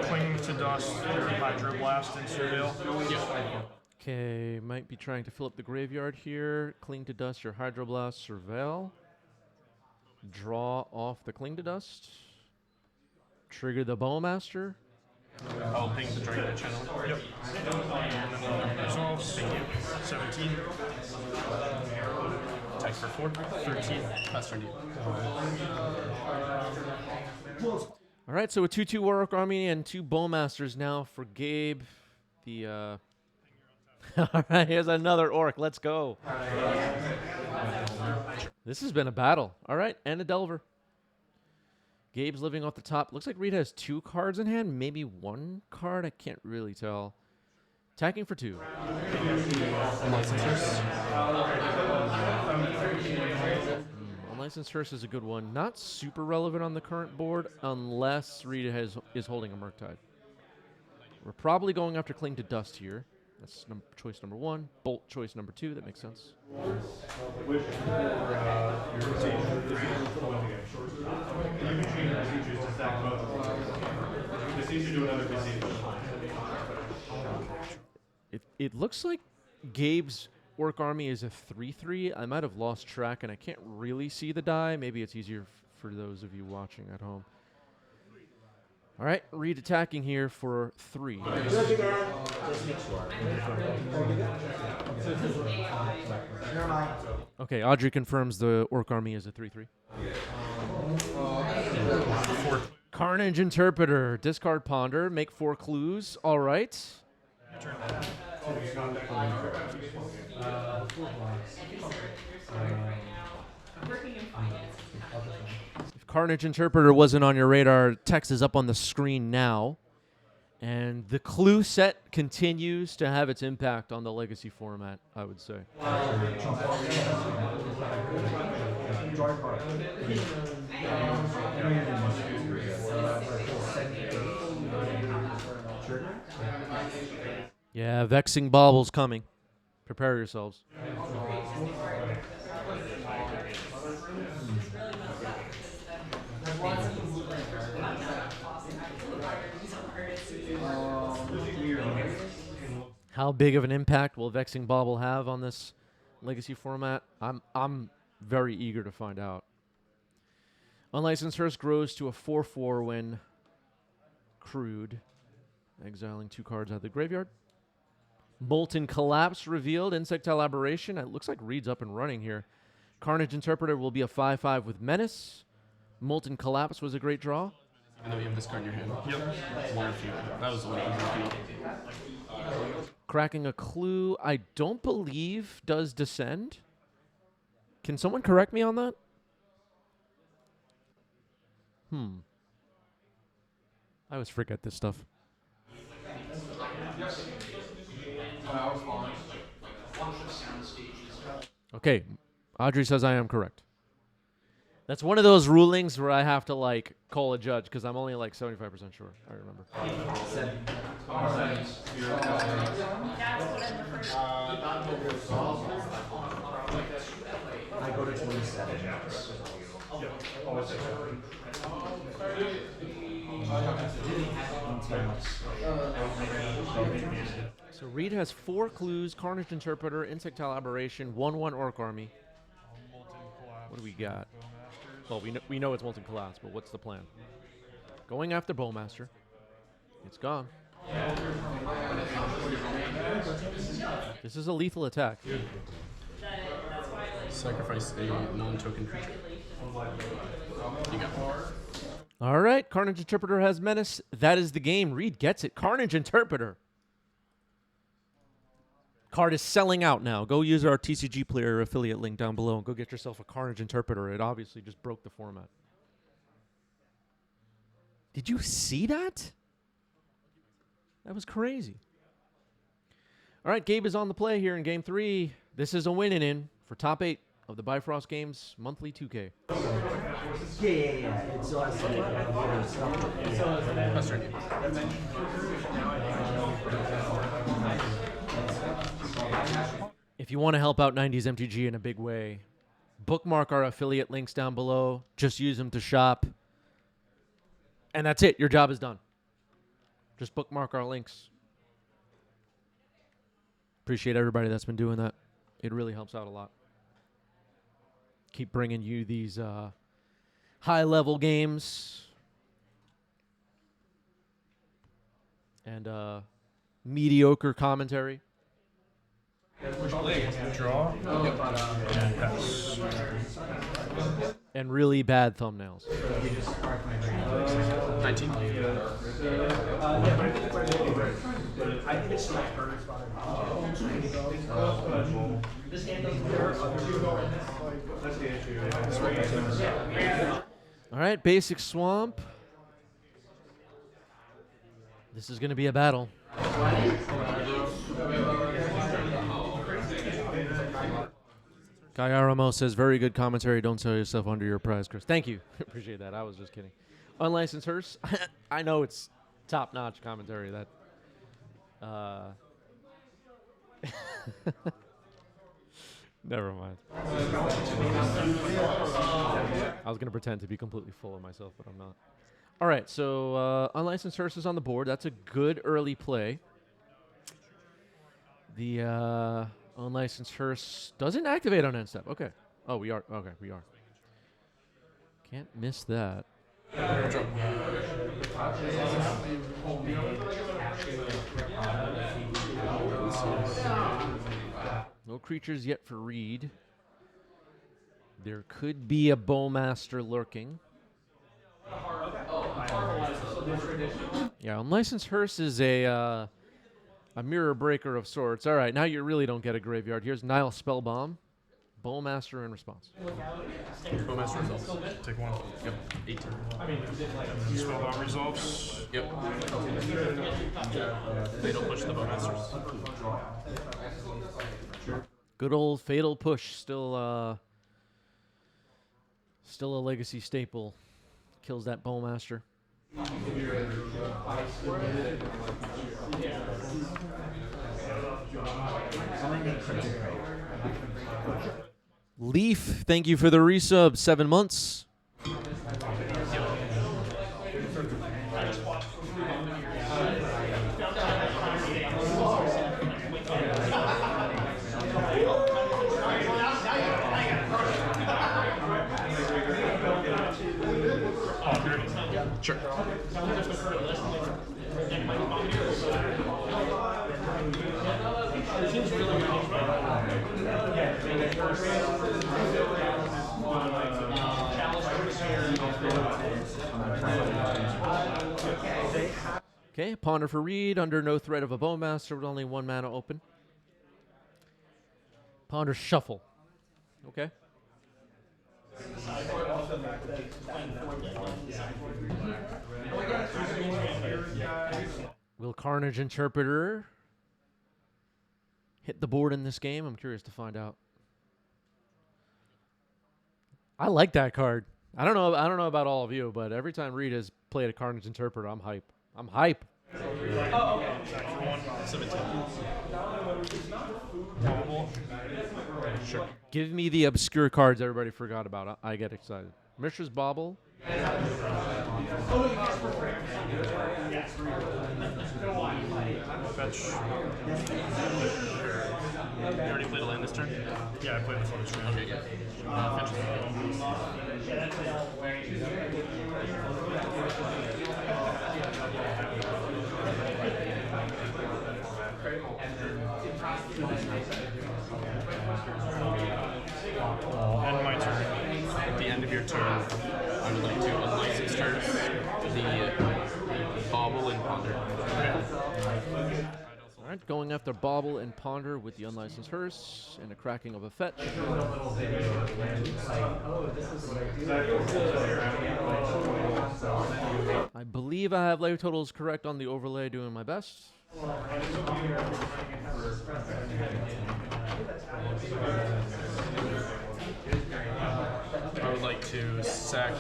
Cling to Dust, your Hydroblast, and Surveil. Okay, might be trying to fill up the graveyard here. Cling to Dust, your Hydroblast, Surveil. Draw off the Cling to Dust. Trigger the Bowmaster. I'll ping the Dragon channel. Yep. Resolves. Thank you. 17. Attack for 4. 13. Pass turn to you. All right, so a 2/2 Warwick Army and 2 Bowmasters now for Gabe. The all right, here's another Orc. Let's go. This has been a battle. All right, and a Delver. Gabe's living off the top. Looks like Reid has 2 cards in hand, maybe 1 card. I can't really tell. Attacking for 2. Unlicensed Hearse is a good one. Not super relevant on the current board unless Reid is holding a Murktide. We're probably going after Cling to Dust here. That's choice number 1. Bolt choice number 2. That makes sense. It looks like Gabe's Orc Army is a 3/3. I might have lost track, and I can't really see the die. Maybe it's easier for those of you watching at home. All right, Reid attacking here for 3. Okay, Audrey confirms the Orc Army is a 3/3. Carnage Interpreter, discard Ponder, make 4 clues. All right. If Carnage Interpreter wasn't on your radar, text is up on the screen now. And the clue set continues to have its impact on the Legacy format, I would say. Yeah, Vexing Bauble's coming. Prepare yourselves. How big of an impact will Vexing Bauble have on this Legacy format? I'm very eager to find out. Unlicensed Hearse grows to a 4/4 when crewed, exiling 2 cards out of the graveyard. Molten Collapse revealed, Insectile Aberration. It looks like Reid's up and running here. Carnage Interpreter will be a 5/5 with Menace. Molten Collapse was a great draw. Even though you have this card in your hand. Yep. One of you. That was the one you were looking. Cracking a Clue, I don't believe does Descend. Can someone correct me on that? I always forget this stuff. Okay, Audrey says I am correct. That's one of those rulings where I have to like call a judge because I'm only like 75% sure. I remember. I go to 27. So Reid has 4 clues: Carnage Interpreter, Insectile Aberration, 1/1 Orc Army. What do we got? Well, we know it's Molten Collapse, but what's the plan? Going after Bowmaster. It's gone. This is a lethal attack. Sacrifice a non-token creature. You got it. All right, Carnage Interpreter has Menace. That is the game. Reid gets it. Carnage Interpreter. Card is selling out now. Go use our TCG Player affiliate link down below and go get yourself a Carnage Interpreter. It obviously just broke the format. Did you see that? That was crazy. All right, Gabe is on the play here in Game 3. This is a winning in for top 8 of the Bifrost Games monthly 2K. Yeah. It's so That's right. If you want to help out 90s MTG in a big way, bookmark our affiliate links down below. Just use them to shop. And that's it. Your job is done. Just bookmark our links. Appreciate everybody that's been doing that. It really helps out a lot. Keep bringing you these high-level games and mediocre commentary. Draw. And pass. And really bad thumbnails. 19. All right, basic swamp. This is going to be a battle. Guy Aramo says, very good commentary. Don't sell yourself under your price, Chris. Thank you. Appreciate that. I was just kidding. Unlicensed Hearse. I know it's top-notch commentary. That. Never mind. I was going to pretend to be completely full of myself, but I'm not. All right, so Unlicensed Hearse is on the board. That's a good early play. The unlicensed hearse doesn't activate on end step. Okay. Oh, we are. Okay, we are. Can't miss that. No creatures yet for Reid. There could be a Bowmaster lurking. Yeah, unlicensed hearse is a mirror breaker of sorts. All right, now you really don't get a graveyard. Here's Nile Spellbomb. Bowmaster in response. Bowmaster results. Take one. Yep. 18. Spellbomb resolves. Yep. Fatal push the Bowmasters. Good old Fatal Push, still a legacy staple. Kills that Bowmaster. Leaf, thank you for the resub. 7 months. Sure. Okay, Ponder for Reid, under no threat of a Bowmaster with only 1 mana open. Ponder Shuffle. Okay. Will Carnage Interpreter hit the board in this game? I'm curious to find out. I like that card. I don't know about all of you, but every time Reid has played a Carnage Interpreter, I'm hype. I'm hype. 17. Sure. Give me the obscure cards everybody forgot about. I get excited. Mishra's Bauble. Fetch. You already played a land this turn? Yeah, I played before this round. Okay, good. Fetch. End my turn. At the end of your turn, I would like to unlicense turns the Bauble and Ponder. All right, going after Bauble and Ponder with the unlicensed hearse and a cracking of a fetch. I believe I have life totals correct on the overlay, doing my best. I would like to sack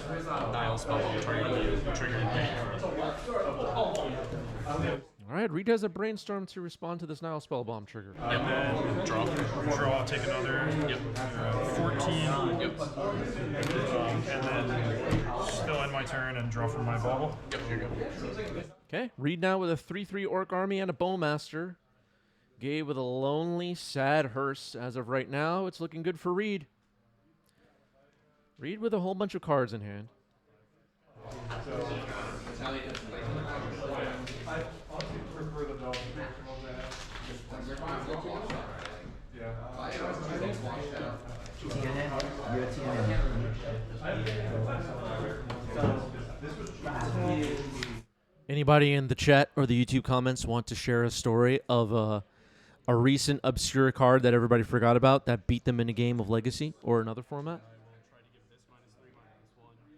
Nile Spellbomb targeting you, triggering me. All right, Reid has a Brainstorm to respond to this Nile Spellbomb trigger. Yep. Draw. Draw, take another. Yep. 14. Yep. And then still end my turn and draw from my bauble. Yep, here you go. Okay, Reid now with a 3/3 Orc Army and a Bowmaster. Gabe with a lonely, sad hearse. As of right now, it's looking good for Reid. Reid with a whole bunch of cards in hand. Anybody in the chat or the YouTube comments want to share a story of a recent obscure card that everybody forgot about that beat them in a game of Legacy or another format?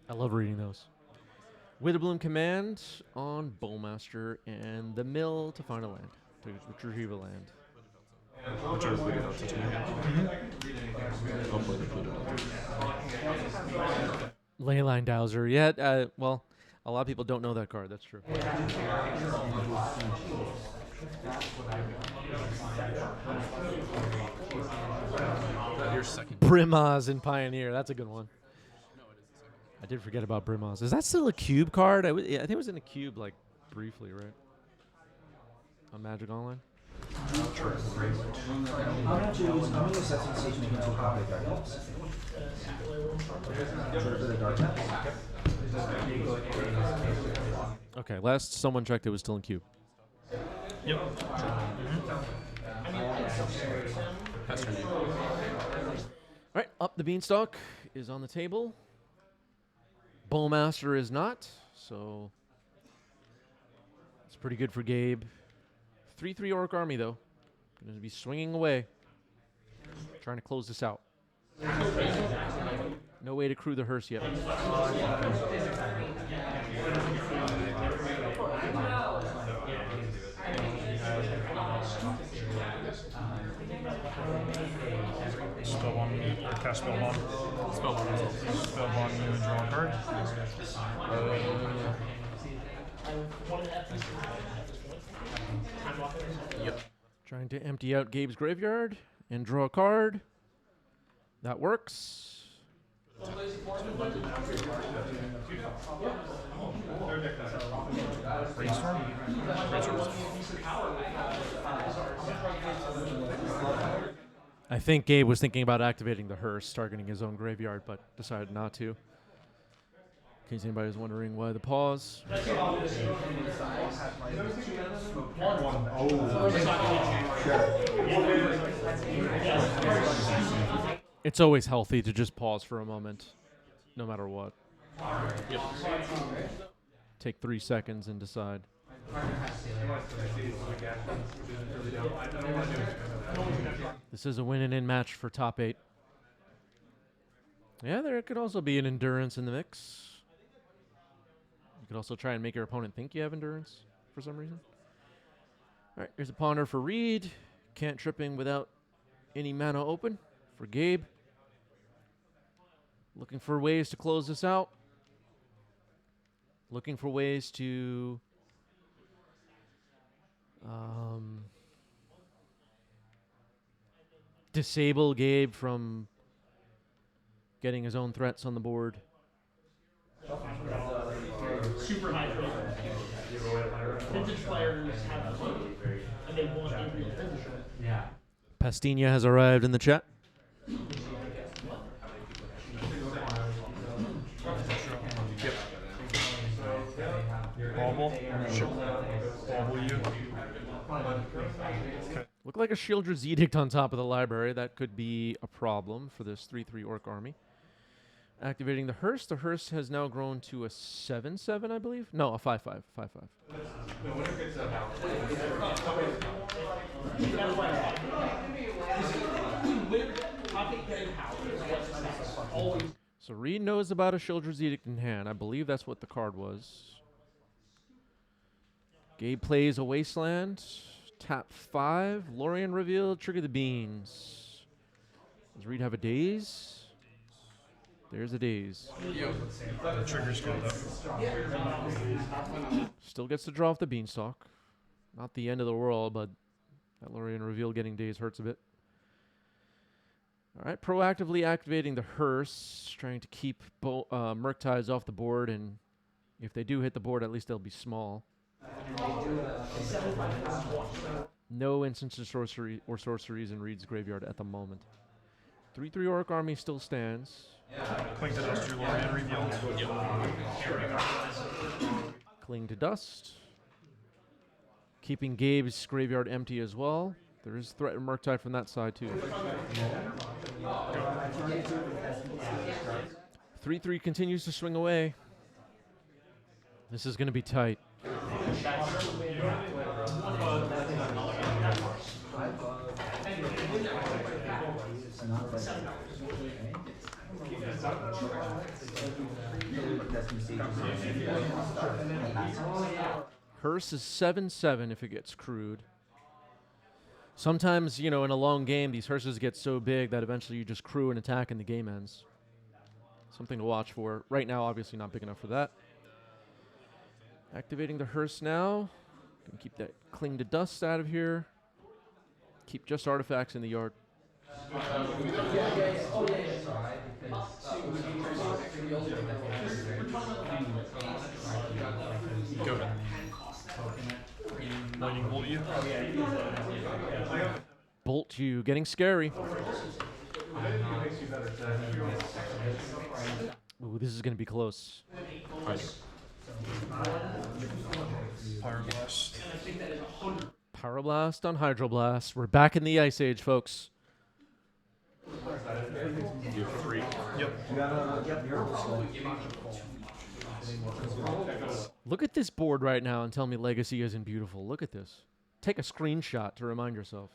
I love reading those. Witherbloom Command on Bowmaster and the mill to find a land, to retrieve a land. Which are Pluto Delta to me. I'll play the Pluto Delta. Leyline Dowser. Yeah, well, a lot of people don't know that card. That's true. Your second. Brimaz and Pioneer. That's a good one. I did forget about Brimaz. Is that still a cube card? I think it was in a cube, like, briefly, right? On Magic Online? I'm going to set some siege making 2 copy of Decklists. Trigger for the darkness. Okay, last someone checked, it was still in queue. Yep. Pass turn. All right, up the beanstalk is on the table. Bowmaster is not, so it's pretty good for Gabe. 3/3 Orc Army, though. Going to be swinging away. Trying to close this out. No way to crew the hearse yet. Spellbomb or cast spellbomb. Spellbomb results. Spellbomb you and draw a card. Yep. Trying to empty out Gabe's graveyard and draw a card. That works. Brainstorm. I think Gabe was thinking about activating the hearse, targeting his own graveyard, but decided not to. In case anybody was wondering why the pause. It's always healthy to just pause for a moment, no matter what. Yep. Take 3 seconds and decide. This is a win and in match for top 8. Yeah, there could also be an endurance in the mix. You could also try and make your opponent think you have endurance for some reason. All right, here's a ponder for Reid. Can't tripping without any mana open for Gabe. Looking for ways to close this out. Looking for ways to disable Gabe from getting his own threats on the board. Super high profile. Vintage players have a and they want a real finisher. Yeah. Pastina has arrived in the chat. Bobble. Sure. Bobble you. Look like a Shieldred's Edict on top of the library. That could be a problem for this 3/3 Orc army. Activating the hearse. The hearse has now grown to a 7/7, I believe. No, a 5/5. 5/5. So Reid knows about a Shieldred's Edict in hand. I believe that's what the card was. Gabe plays a Wasteland. Tap 5. Lorien revealed. Trigger the beans. Does Reid have a daze? There's a daze. The trigger's called up. Still gets to draw off the beanstalk. Not the end of the world, but that Lorien reveal getting daze hurts a bit. All right, proactively activating the hearse, trying to keep Murktides off the board, and if they do hit the board, at least they'll be small. No instant sorcery or sorceries in Reid's graveyard at the moment. 3/3 Orc army still stands. Cling to dust your Lorien reveal. Cling to dust. Keeping Gabe's graveyard empty as well. There is threat and Murktide from that side too. 3/3 continues to swing away. This is going to be tight. Hearse is 7/7 if it gets crewed. Sometimes, you know, in a long game, these hearses get so big that eventually you just crew and attack and the game ends. Something to watch for. Right now, obviously not big enough for that. Activating the hearse now. Can keep that cling to dust out of here. Keep just artifacts in the yard. Go ahead. Lightning bolt you. Bolt you. Getting scary. Ooh, this is going to be close. Pyroblast. Pyroblast on Hydroblast. We're back in the Ice Age, folks. You have 3. Yep. Look at this board right now and tell me Legacy isn't beautiful. Look at this. Take a screenshot to remind yourself.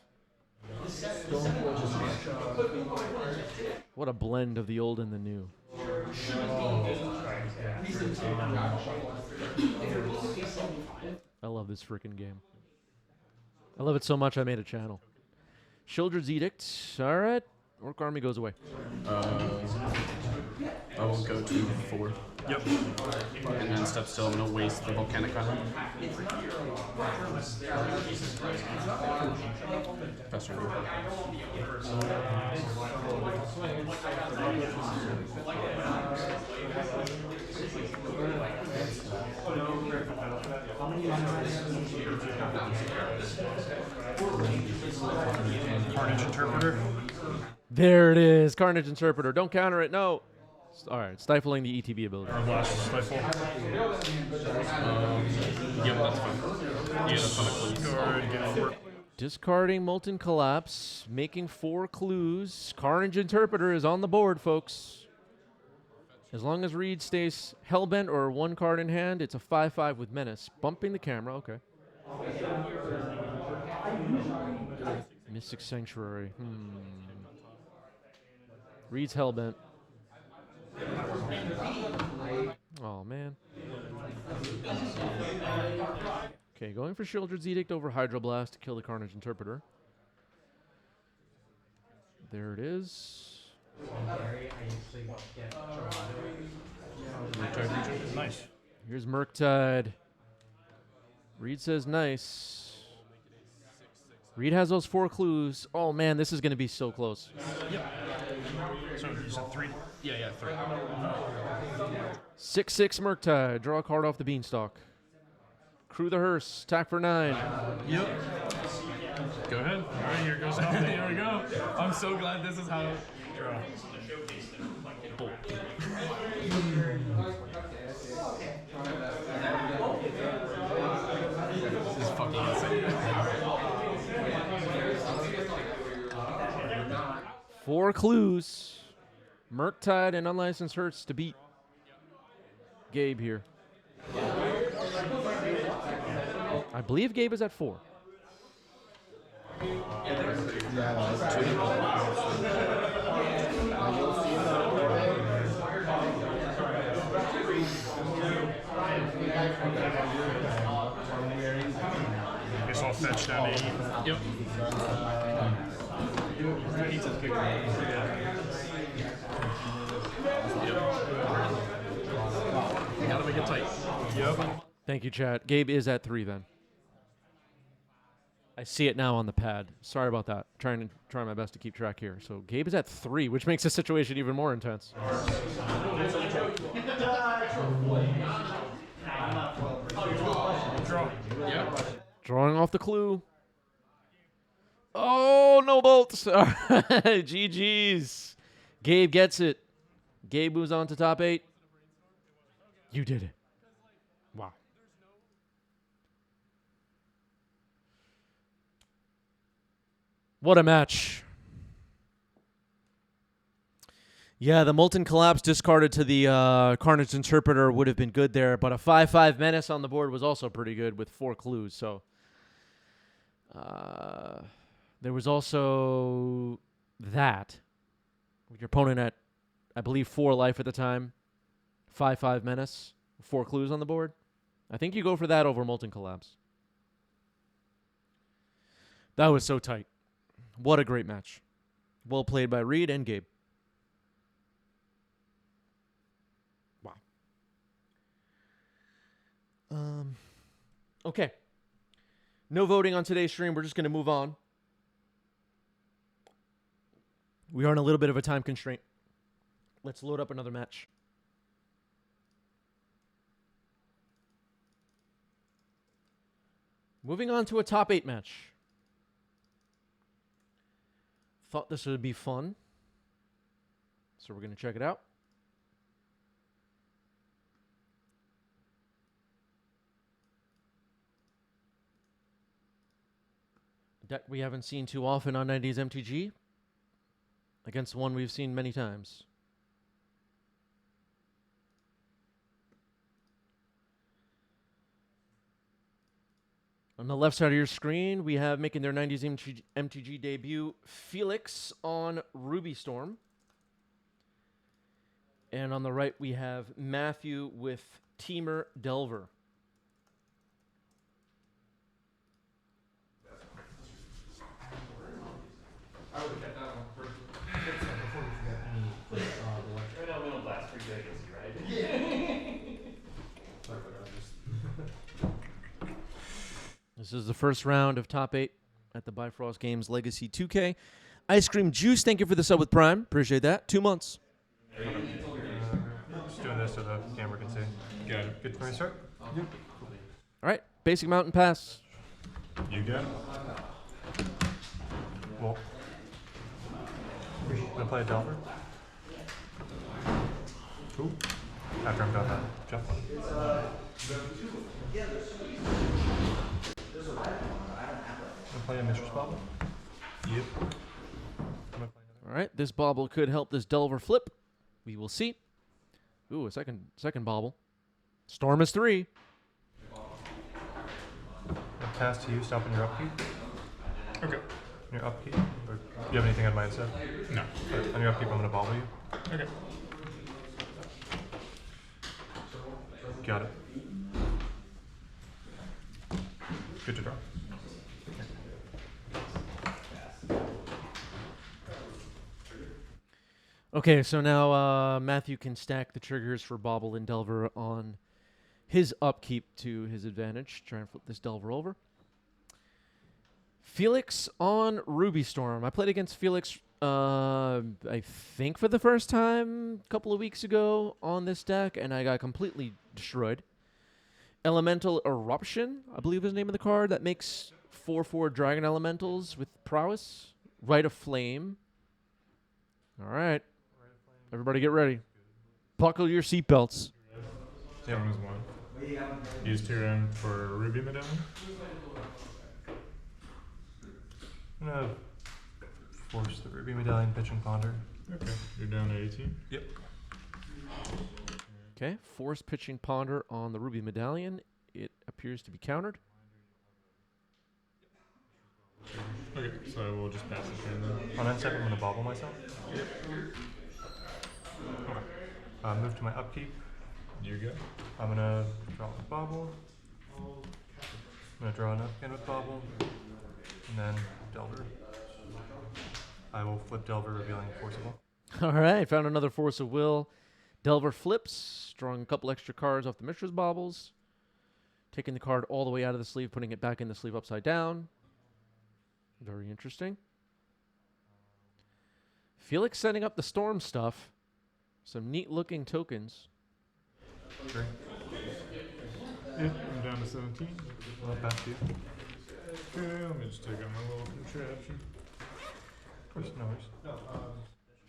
What a blend of the old and the new. I love this freaking game. I love it so much I made a channel. Children's Edict. All right. Orc Army goes away. I will go to 4. Yep. And then step still. I'm gonna waste the volcanic on him. Faster. Carnage Interpreter. There it is. Carnage Interpreter. Don't counter it. No. All right. Stifling the ETB ability. Blast Stifle. Yep, that's fine. Yeah, that's fine. Discarding Molten Collapse. Making 4 clues. Carnage Interpreter is on the board, folks. As long as Reid stays Hellbent or 1 card in hand, it's a 5/5 with Menace. Bumping the camera. Okay. Mystic Sanctuary. Reid's Hellbent. Oh, man. Okay, going for Children's Edict over Hydroblast to kill the Carnage Interpreter. There it is. Nice. Here's Murktide. Reid says nice. Reid has those 4 clues. Oh, man, this is going to be so close. So you said 3? Yeah, 3. 6/6 Murktide. Draw a card off the Beanstalk. Crew the Hearse. Attack for 9. Yep. Go ahead. All right, here goes nothing. Here we go. I'm so glad this is how. Draw. This is fucking insane. 4 clues. Murktide and Unlicensed Hearse to beat Gabe here. I believe Gabe is at 4. Guess I'll fetch down to 8. Yep. You gotta make it tight. Yep. Thank you, chat. Gabe is at 3 then. I see it now on the pad. Sorry about that. Trying my best to keep track here. So Gabe is at 3, which makes the situation even more intense. Draw. Yep. Drawing off the clue. Oh, no bolts. All right, GG's. Gabe gets it. Gabe moves on to top 8. You did it. Wow. What a match. Yeah, the Molten Collapse discarded to the Carnage Interpreter would have been good there, but a 5/5 Menace on the board was also pretty good with 4 clues. So there was also that. With your opponent at, I believe, 4 life at the time. 5/5 Menace. 4 clues on the board. I think you go for that over Molten Collapse. That was so tight. What a great match. Well played by Reid and Gabe. Wow. Okay. No voting on today's stream. We're just going to move on. We are in a little bit of a time constraint. Let's load up another match. Moving on to a top 8 match. Thought this would be fun. So we're going to check it out. Deck we haven't seen too often on 90s MTG. Against one we've seen many times. On the left side of your screen, we have making their 90s MTG debut, Felix on Ruby Storm. And on the right, we have Matthew with Teamer Delver. I would have kept that one first. Before we forget any, right now we don't last 3 seconds, right? This is the first round of top 8 at the Bifrost Games Legacy 2K. Ice Cream Juice, thank you for the sub with Prime. Appreciate that. 2 months. Just doing this so the camera can see. Got it. Good for me to start? All right, Basic Mountain Pass. You got it. Well, gonna play a Delver. Ooh. After I'm done that jump one. Gonna play a Mistress Bobble. Yep. All right, this bauble could help this Delver flip. We will see. Ooh, a second bauble. Storm is 3. I'll pass to you, stop in your upkeep. Okay. On your upkeep? Or do you have anything on my instead? No. Right, on your upkeep, I'm gonna bobble you. Okay. Got it. Good to draw. Okay, so now Matthew can stack the triggers for Bauble and Delver on his upkeep to his advantage. Try and flip this Delver over. Felix on Ruby Storm. I played against Felix, I think for the first time a couple of weeks ago on this deck, and I got completely destroyed. Elemental Eruption, I believe is the name of the card, that makes 4/4 Dragon Elementals with prowess. Rite of Flame. All right. Everybody get ready. Buckle your seatbelts. Storm is 1. Use 2 run for Ruby Medallion. I'm gonna force the Ruby Medallion, pitch and ponder. Okay. You're down to 18. Yep. Okay, force pitching ponder on the Ruby Medallion. It appears to be countered. Okay, so I will just pass the turn then. On end step, I'm gonna bobble myself. Okay. Move to my upkeep. You go. I'm gonna draw with bobble. I'm gonna draw enough again with bobble. And then Delver. I will flip Delver, revealing Forcible. All right, found another Force of Will. Delver flips, drawing a couple extra cards off the Mishra's Baubles. Taking the card all the way out of the sleeve, putting it back in the sleeve upside down. Very interesting. Felix setting up the Storm stuff. Some neat looking tokens. Sure. Yeah, I'm down to 17. I'll pass to you. Okay, let me just take out my little contraption. Of course, no worries.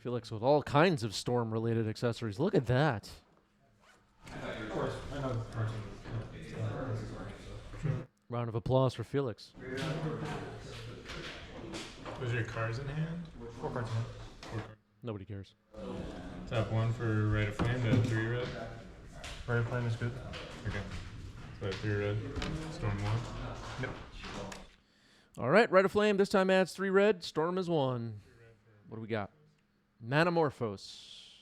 Felix with all kinds of Storm related accessories. Look at that. Round of applause for Felix. Was your cards in hand? 4 cards in hand. 4 cards. Nobody cares. Tap 1 for Rite of Flame to 3 red. Rite of Flame is good. Okay. So 3 red. Storm 1. Yep. All right, Rite of Flame this time adds 3 red. Storm is 1. What do we got? Manamorphose.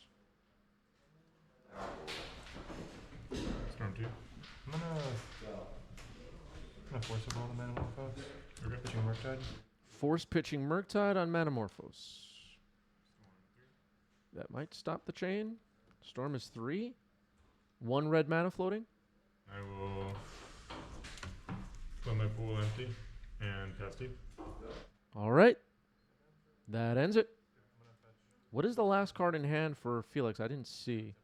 Storm 2. I'm gonna Forcible the Manamorphose. Okay. Pitching Murktide. Force pitching Murktide on Manamorphose. That might stop the chain. Storm is 3. 1 red mana floating. I will let my pool empty and pass to you. All right. That ends it. What is the last card in hand for Felix? I didn't see.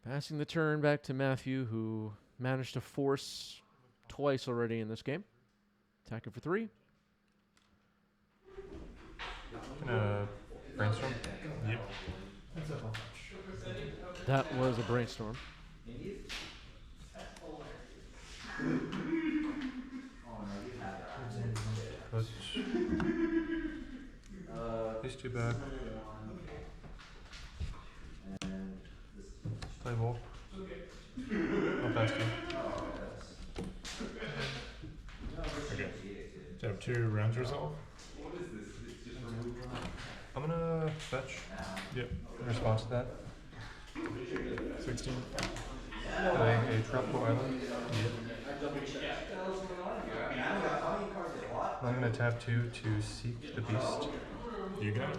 Passing the turn back to Matthew, who Managed to force twice already in this game. Attacking for 3. Gonna brainstorm. Yep. That was a brainstorm. Put these 2 back. Play Volk. I'll pass you. Okay. Do you have 2 rounds resolve? I'm gonna fetch. Yep. In response to that, 16. playing a tropical island. I'm gonna tap 2 to seek the beast. You got it.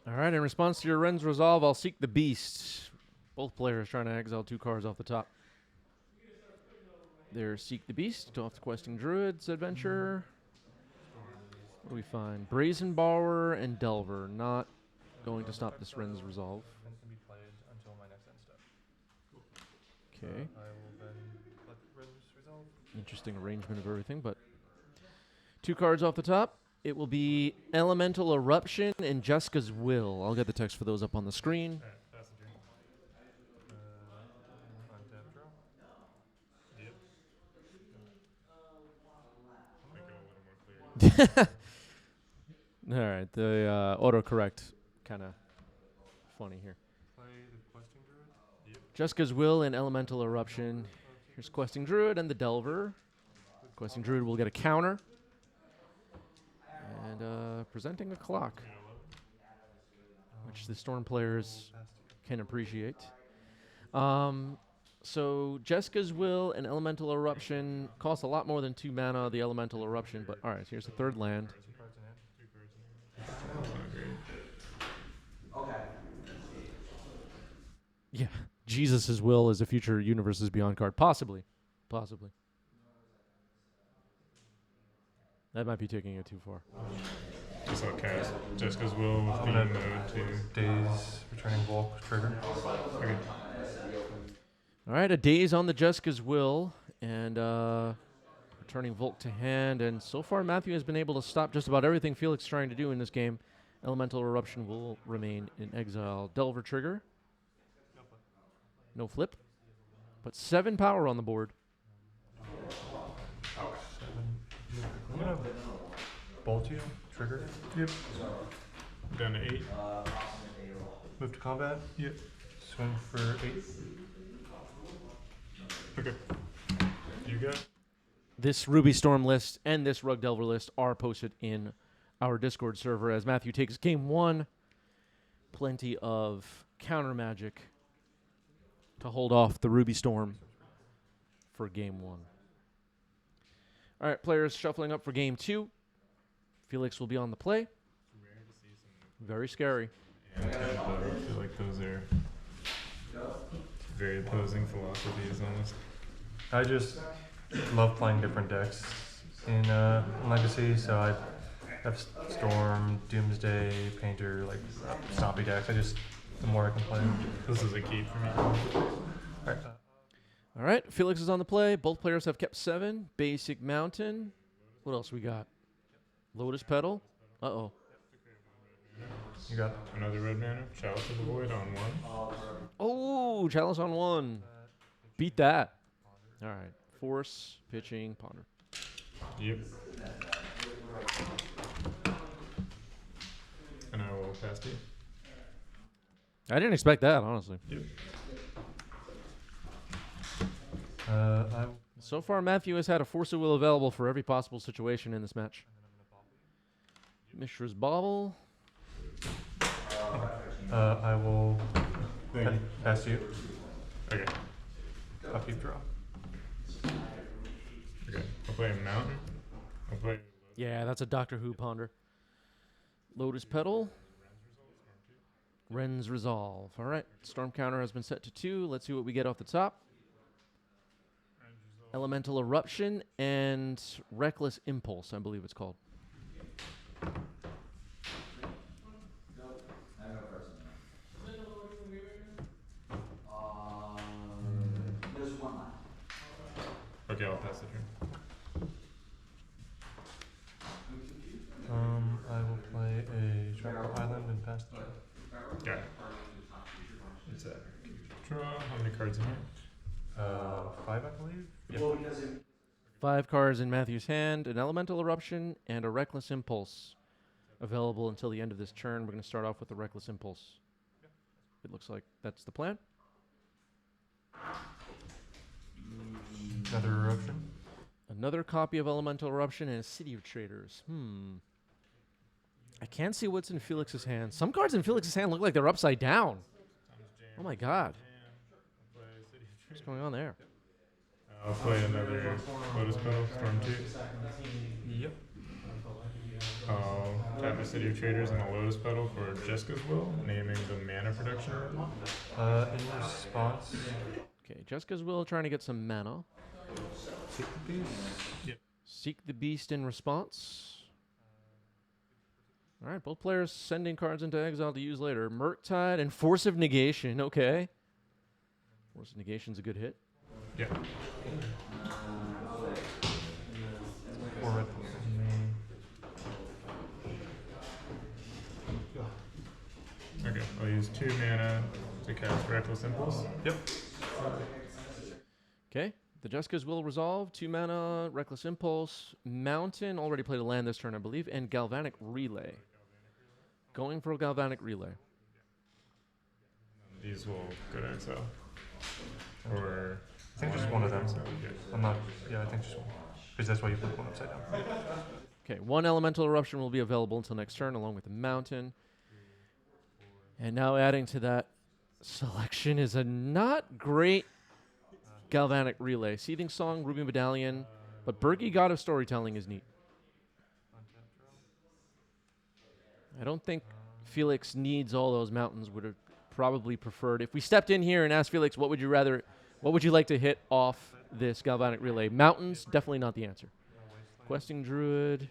All right, in response to your Ren's Resolve, I'll seek the Beast. Both players trying to exile 2 cards off the top. There's Seek the Beast, off the Questing Druid's adventure. What do we find? Brazen Borrower and Delver. Not going to stop this Ren's Resolve. And can be played until my next end step. Okay. I will then let Ren's resolve. Interesting arrangement of everything, but 2 cards off the top. It will be Elemental Eruption and Jessica's Will. I'll get the text for those up on the screen. Alright, pass the turn. Untap draw. Yep. Make it a little more clear. All right, the autocorrect kind of funny here. Play the questing druid. Yep. Jessica's Will and Elemental Eruption. Here's Questing Druid and the Delver. Questing Druid will get a counter. And presenting a clock, which the Storm players can appreciate. So Jessica's Will and Elemental Eruption cost a lot more than 2 mana, the Elemental Eruption, but all right, here's the 3rd land. 2 cards in hand. Not great. Yeah, Jesus' Will is a future Universes Beyond card. Possibly. That might be taking it too far. Just I'll cast Jessica's Will with the mode to Days returning Volk trigger. Okay. All right, a Daze on the Jessica's Will, and returning Volk to hand. And so far, Matthew has been able to stop just about everything Felix is trying to do in this game. Elemental Eruption will remain in exile. Delver trigger. No flip. But 7 power on the board. 7. I'm gonna bolt you, trigger. Yep. Down to 8. Move to combat. Yep. Swing for 8. Okay. You got it. This Ruby Storm list and this Rug Delver list are posted in our Discord server as Matthew takes game 1. Plenty of counter magic to hold off the Ruby Storm for game 1. All right, players shuffling up for game 2. Felix will be on the play. Very scary. Yeah, I feel like those are very opposing philosophies almost. I just love playing different decks in Legacy, so I have Storm, Doomsday, Painter, like stompy decks. The more I can play. This is a key for me. Alright, All right, Felix is on the play. Both players have kept 7. Basic Mountain. What else we got? Lotus Petal. Uh-oh. you got Another red mana. Chalice of the Void on 1. Oh, Chalice on 1. Beat that. All right. Force, pitching, ponder. Yep. And I will pass to you. I didn't expect that, honestly. Yep. So far, Matthew has had a Force of Will available for every possible situation in this match. Mishra's Bauble. I will Thank you. pass to you. Okay. Upkeep draw. Okay. I'll play a mountain. I'll play. Yeah, that's a Doctor Who ponder. Lotus Petal. Ren's Resolve. All right. Storm counter has been set to 2. Let's see what we get off the top. Elemental Eruption and Reckless Impulse, I believe it's called. There's one Okay, I'll pass the turn. I will play a Tropical Island and pass the turn. Got it. What's that? Draw. How many cards in here? 5, I believe. Yeah. 5 cards in Matthew's hand, an Elemental Eruption, and a Reckless Impulse. Available until the end of this turn. We're going to start off with the Reckless Impulse. It looks like that's the plan. Another eruption. Another copy of Elemental Eruption and a City of Traders. I can't see what's in Felix's hand. Some cards in Felix's hand look like they're upside down. Oh my god. What's going on there? I'll play another Lotus Petal, Storm 2. Yep. I'll tap a City of Traders and a Lotus Petal for Jessica's Will, naming the mana production. In response, Okay, Jessica's Will trying to get some mana. Seek the Beast. Seek the Beast in response. All right, both players sending cards into exile to use later. Murktide and Force of Negation. Okay. Force of Negation's a good hit. Yeah. Or red. Okay, I'll use 2 mana to cast Reckless Impulse. Yep. Okay, the Jessica's Will resolve. 2 mana, Reckless Impulse, Mountain, already played a land this turn, I believe, and Galvanic Relay. Going for a Galvanic Relay. These will go to exile. Or I think just one of them. Yeah. I'm not. Yeah, I think just one. Because that's why you put one upside down. Okay, 1 Elemental Eruption will be available until next turn, along with the Mountain. And now adding to that selection is a not great Galvanic Relay. Seething Song, Ruby Medallion, but Bergie, God of Storytelling is neat. I don't think Felix needs all those mountains. Would have probably preferred if we stepped in here and asked Felix, what would you like to hit off this Galvanic Relay? Mountains, definitely not the answer. Questing Druid,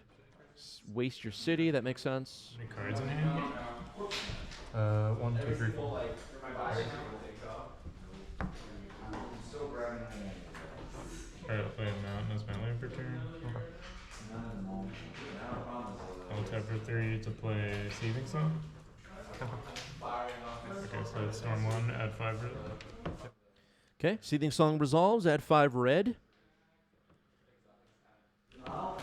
waste your city, that makes sense. Any cards in hand? 1, 2, 3, 4. Alright, I'll play a Mountain as my land for turn. I'll tap for 3 to play Seething Song. Okay, so it's Storm 1, add 5 red. Okay, Seething Song resolves, add 5 red. I'll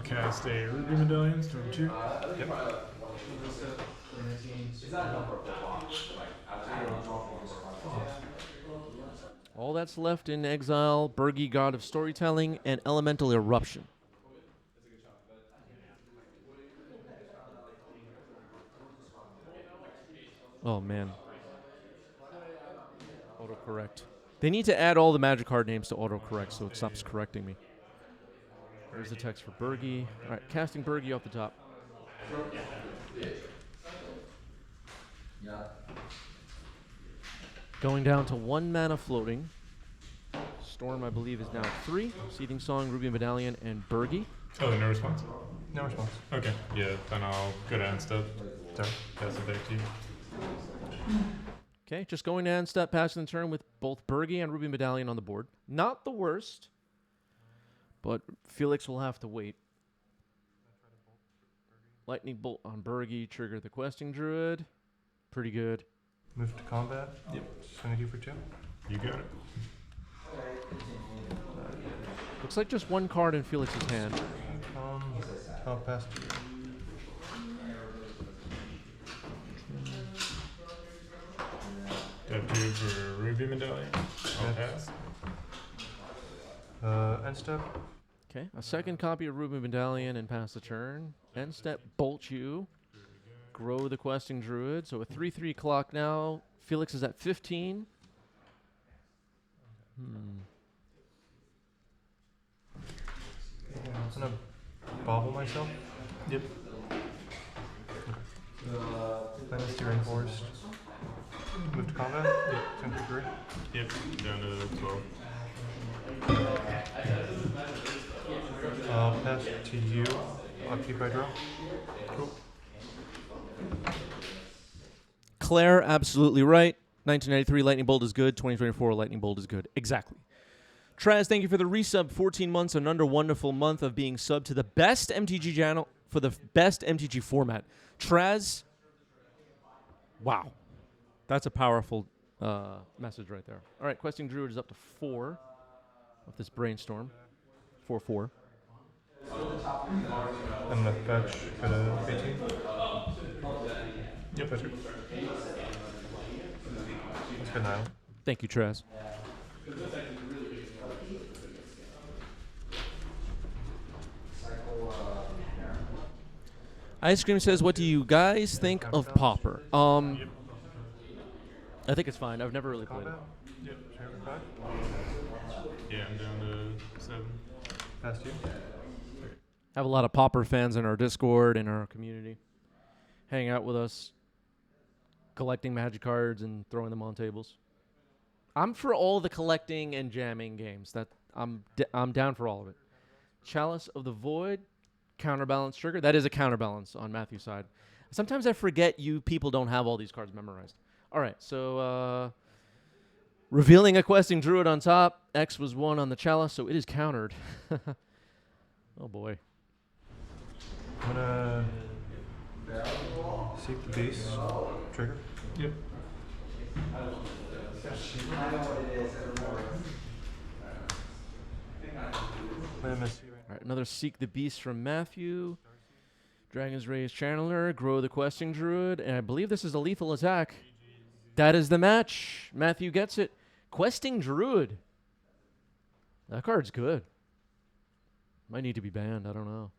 cast a Ruby Medallion, Storm 2. Yep. All that's left in exile, Bergie, God of Storytelling, and Elemental Eruption. Oh, man. Autocorrect. They need to add all the magic card names to autocorrect so it stops correcting me. There's the text for Bergie. All right, casting Bergie off the top. Going down to 1 mana floating. Storm, I believe, is now 3. Seething Song, Ruby Medallion, and Bergie. Oh, no response? No response. Okay, yeah, then I'll go to end step. Sorry. Pass it back to you. Okay, just going to end step, passing the turn with both Bergie and Ruby Medallion on the board. Not the worst, but Felix will have to wait. Lightning Bolt on Bergie, trigger the Questing Druid. Pretty good. Move to combat. Yep. Swing at you for 2. You got it. Looks like just 1 card in Felix's hand. I'll pass. Tap 2 for Ruby Medallion. I'll pass. End step. Okay, a second copy of Ruby Medallion and pass the turn. End step, Bolt you. Grow the Questing Druid. So a 3/3 clock now. Felix is at 15. I'm gonna bobble myself. Yep. Dynasty Reinforced. Move to combat. Yep. Swing for 3. Yep, down to 12. I'll pass to you. Upkeep I draw. Cool. Claire, absolutely right. 1993 Lightning Bolt is good. 2024 Lightning Bolt is good. Exactly. Traz, thank you for the resub. 14 months, another wonderful month of being subbed to the best MTG channel for the best MTG format. Traz, wow. That's a powerful message right there. All right, Questing Druid is up to 4 with this brainstorm. 4-4. I'm gonna fetch, go to 18. Yep. Fetch it. That's good now. Thank you, Traz. Ice Cream says, what do you guys think of Pauper? Yep. I think it's fine. I've never really played it. Combat? Yep. Share with 5. Yeah, I'm down to 7. Past you. Have a lot of Pauper fans in our Discord, in our community. Hang out with us, collecting Magic cards and throwing them on tables. I'm for all the collecting and jamming games. That I'm down for all of it. Chalice of the Void, Counterbalance Trigger. That is a counterbalance on Matthew's side. Sometimes I forget you people don't have all these cards memorized. All right, so revealing a Questing Druid on top. X was 1 on the Chalice, so it is countered. Oh boy. I'm gonna seek the beast. Trigger. Yep. Play a Misty right All right, another Seek the Beast from Matthew. Dragon's Ray's Channeler, Grow the Questing Druid, and I believe this is a lethal attack. That is the match. Matthew gets it. Questing Druid. That card's good. Might need to be banned. I don't know.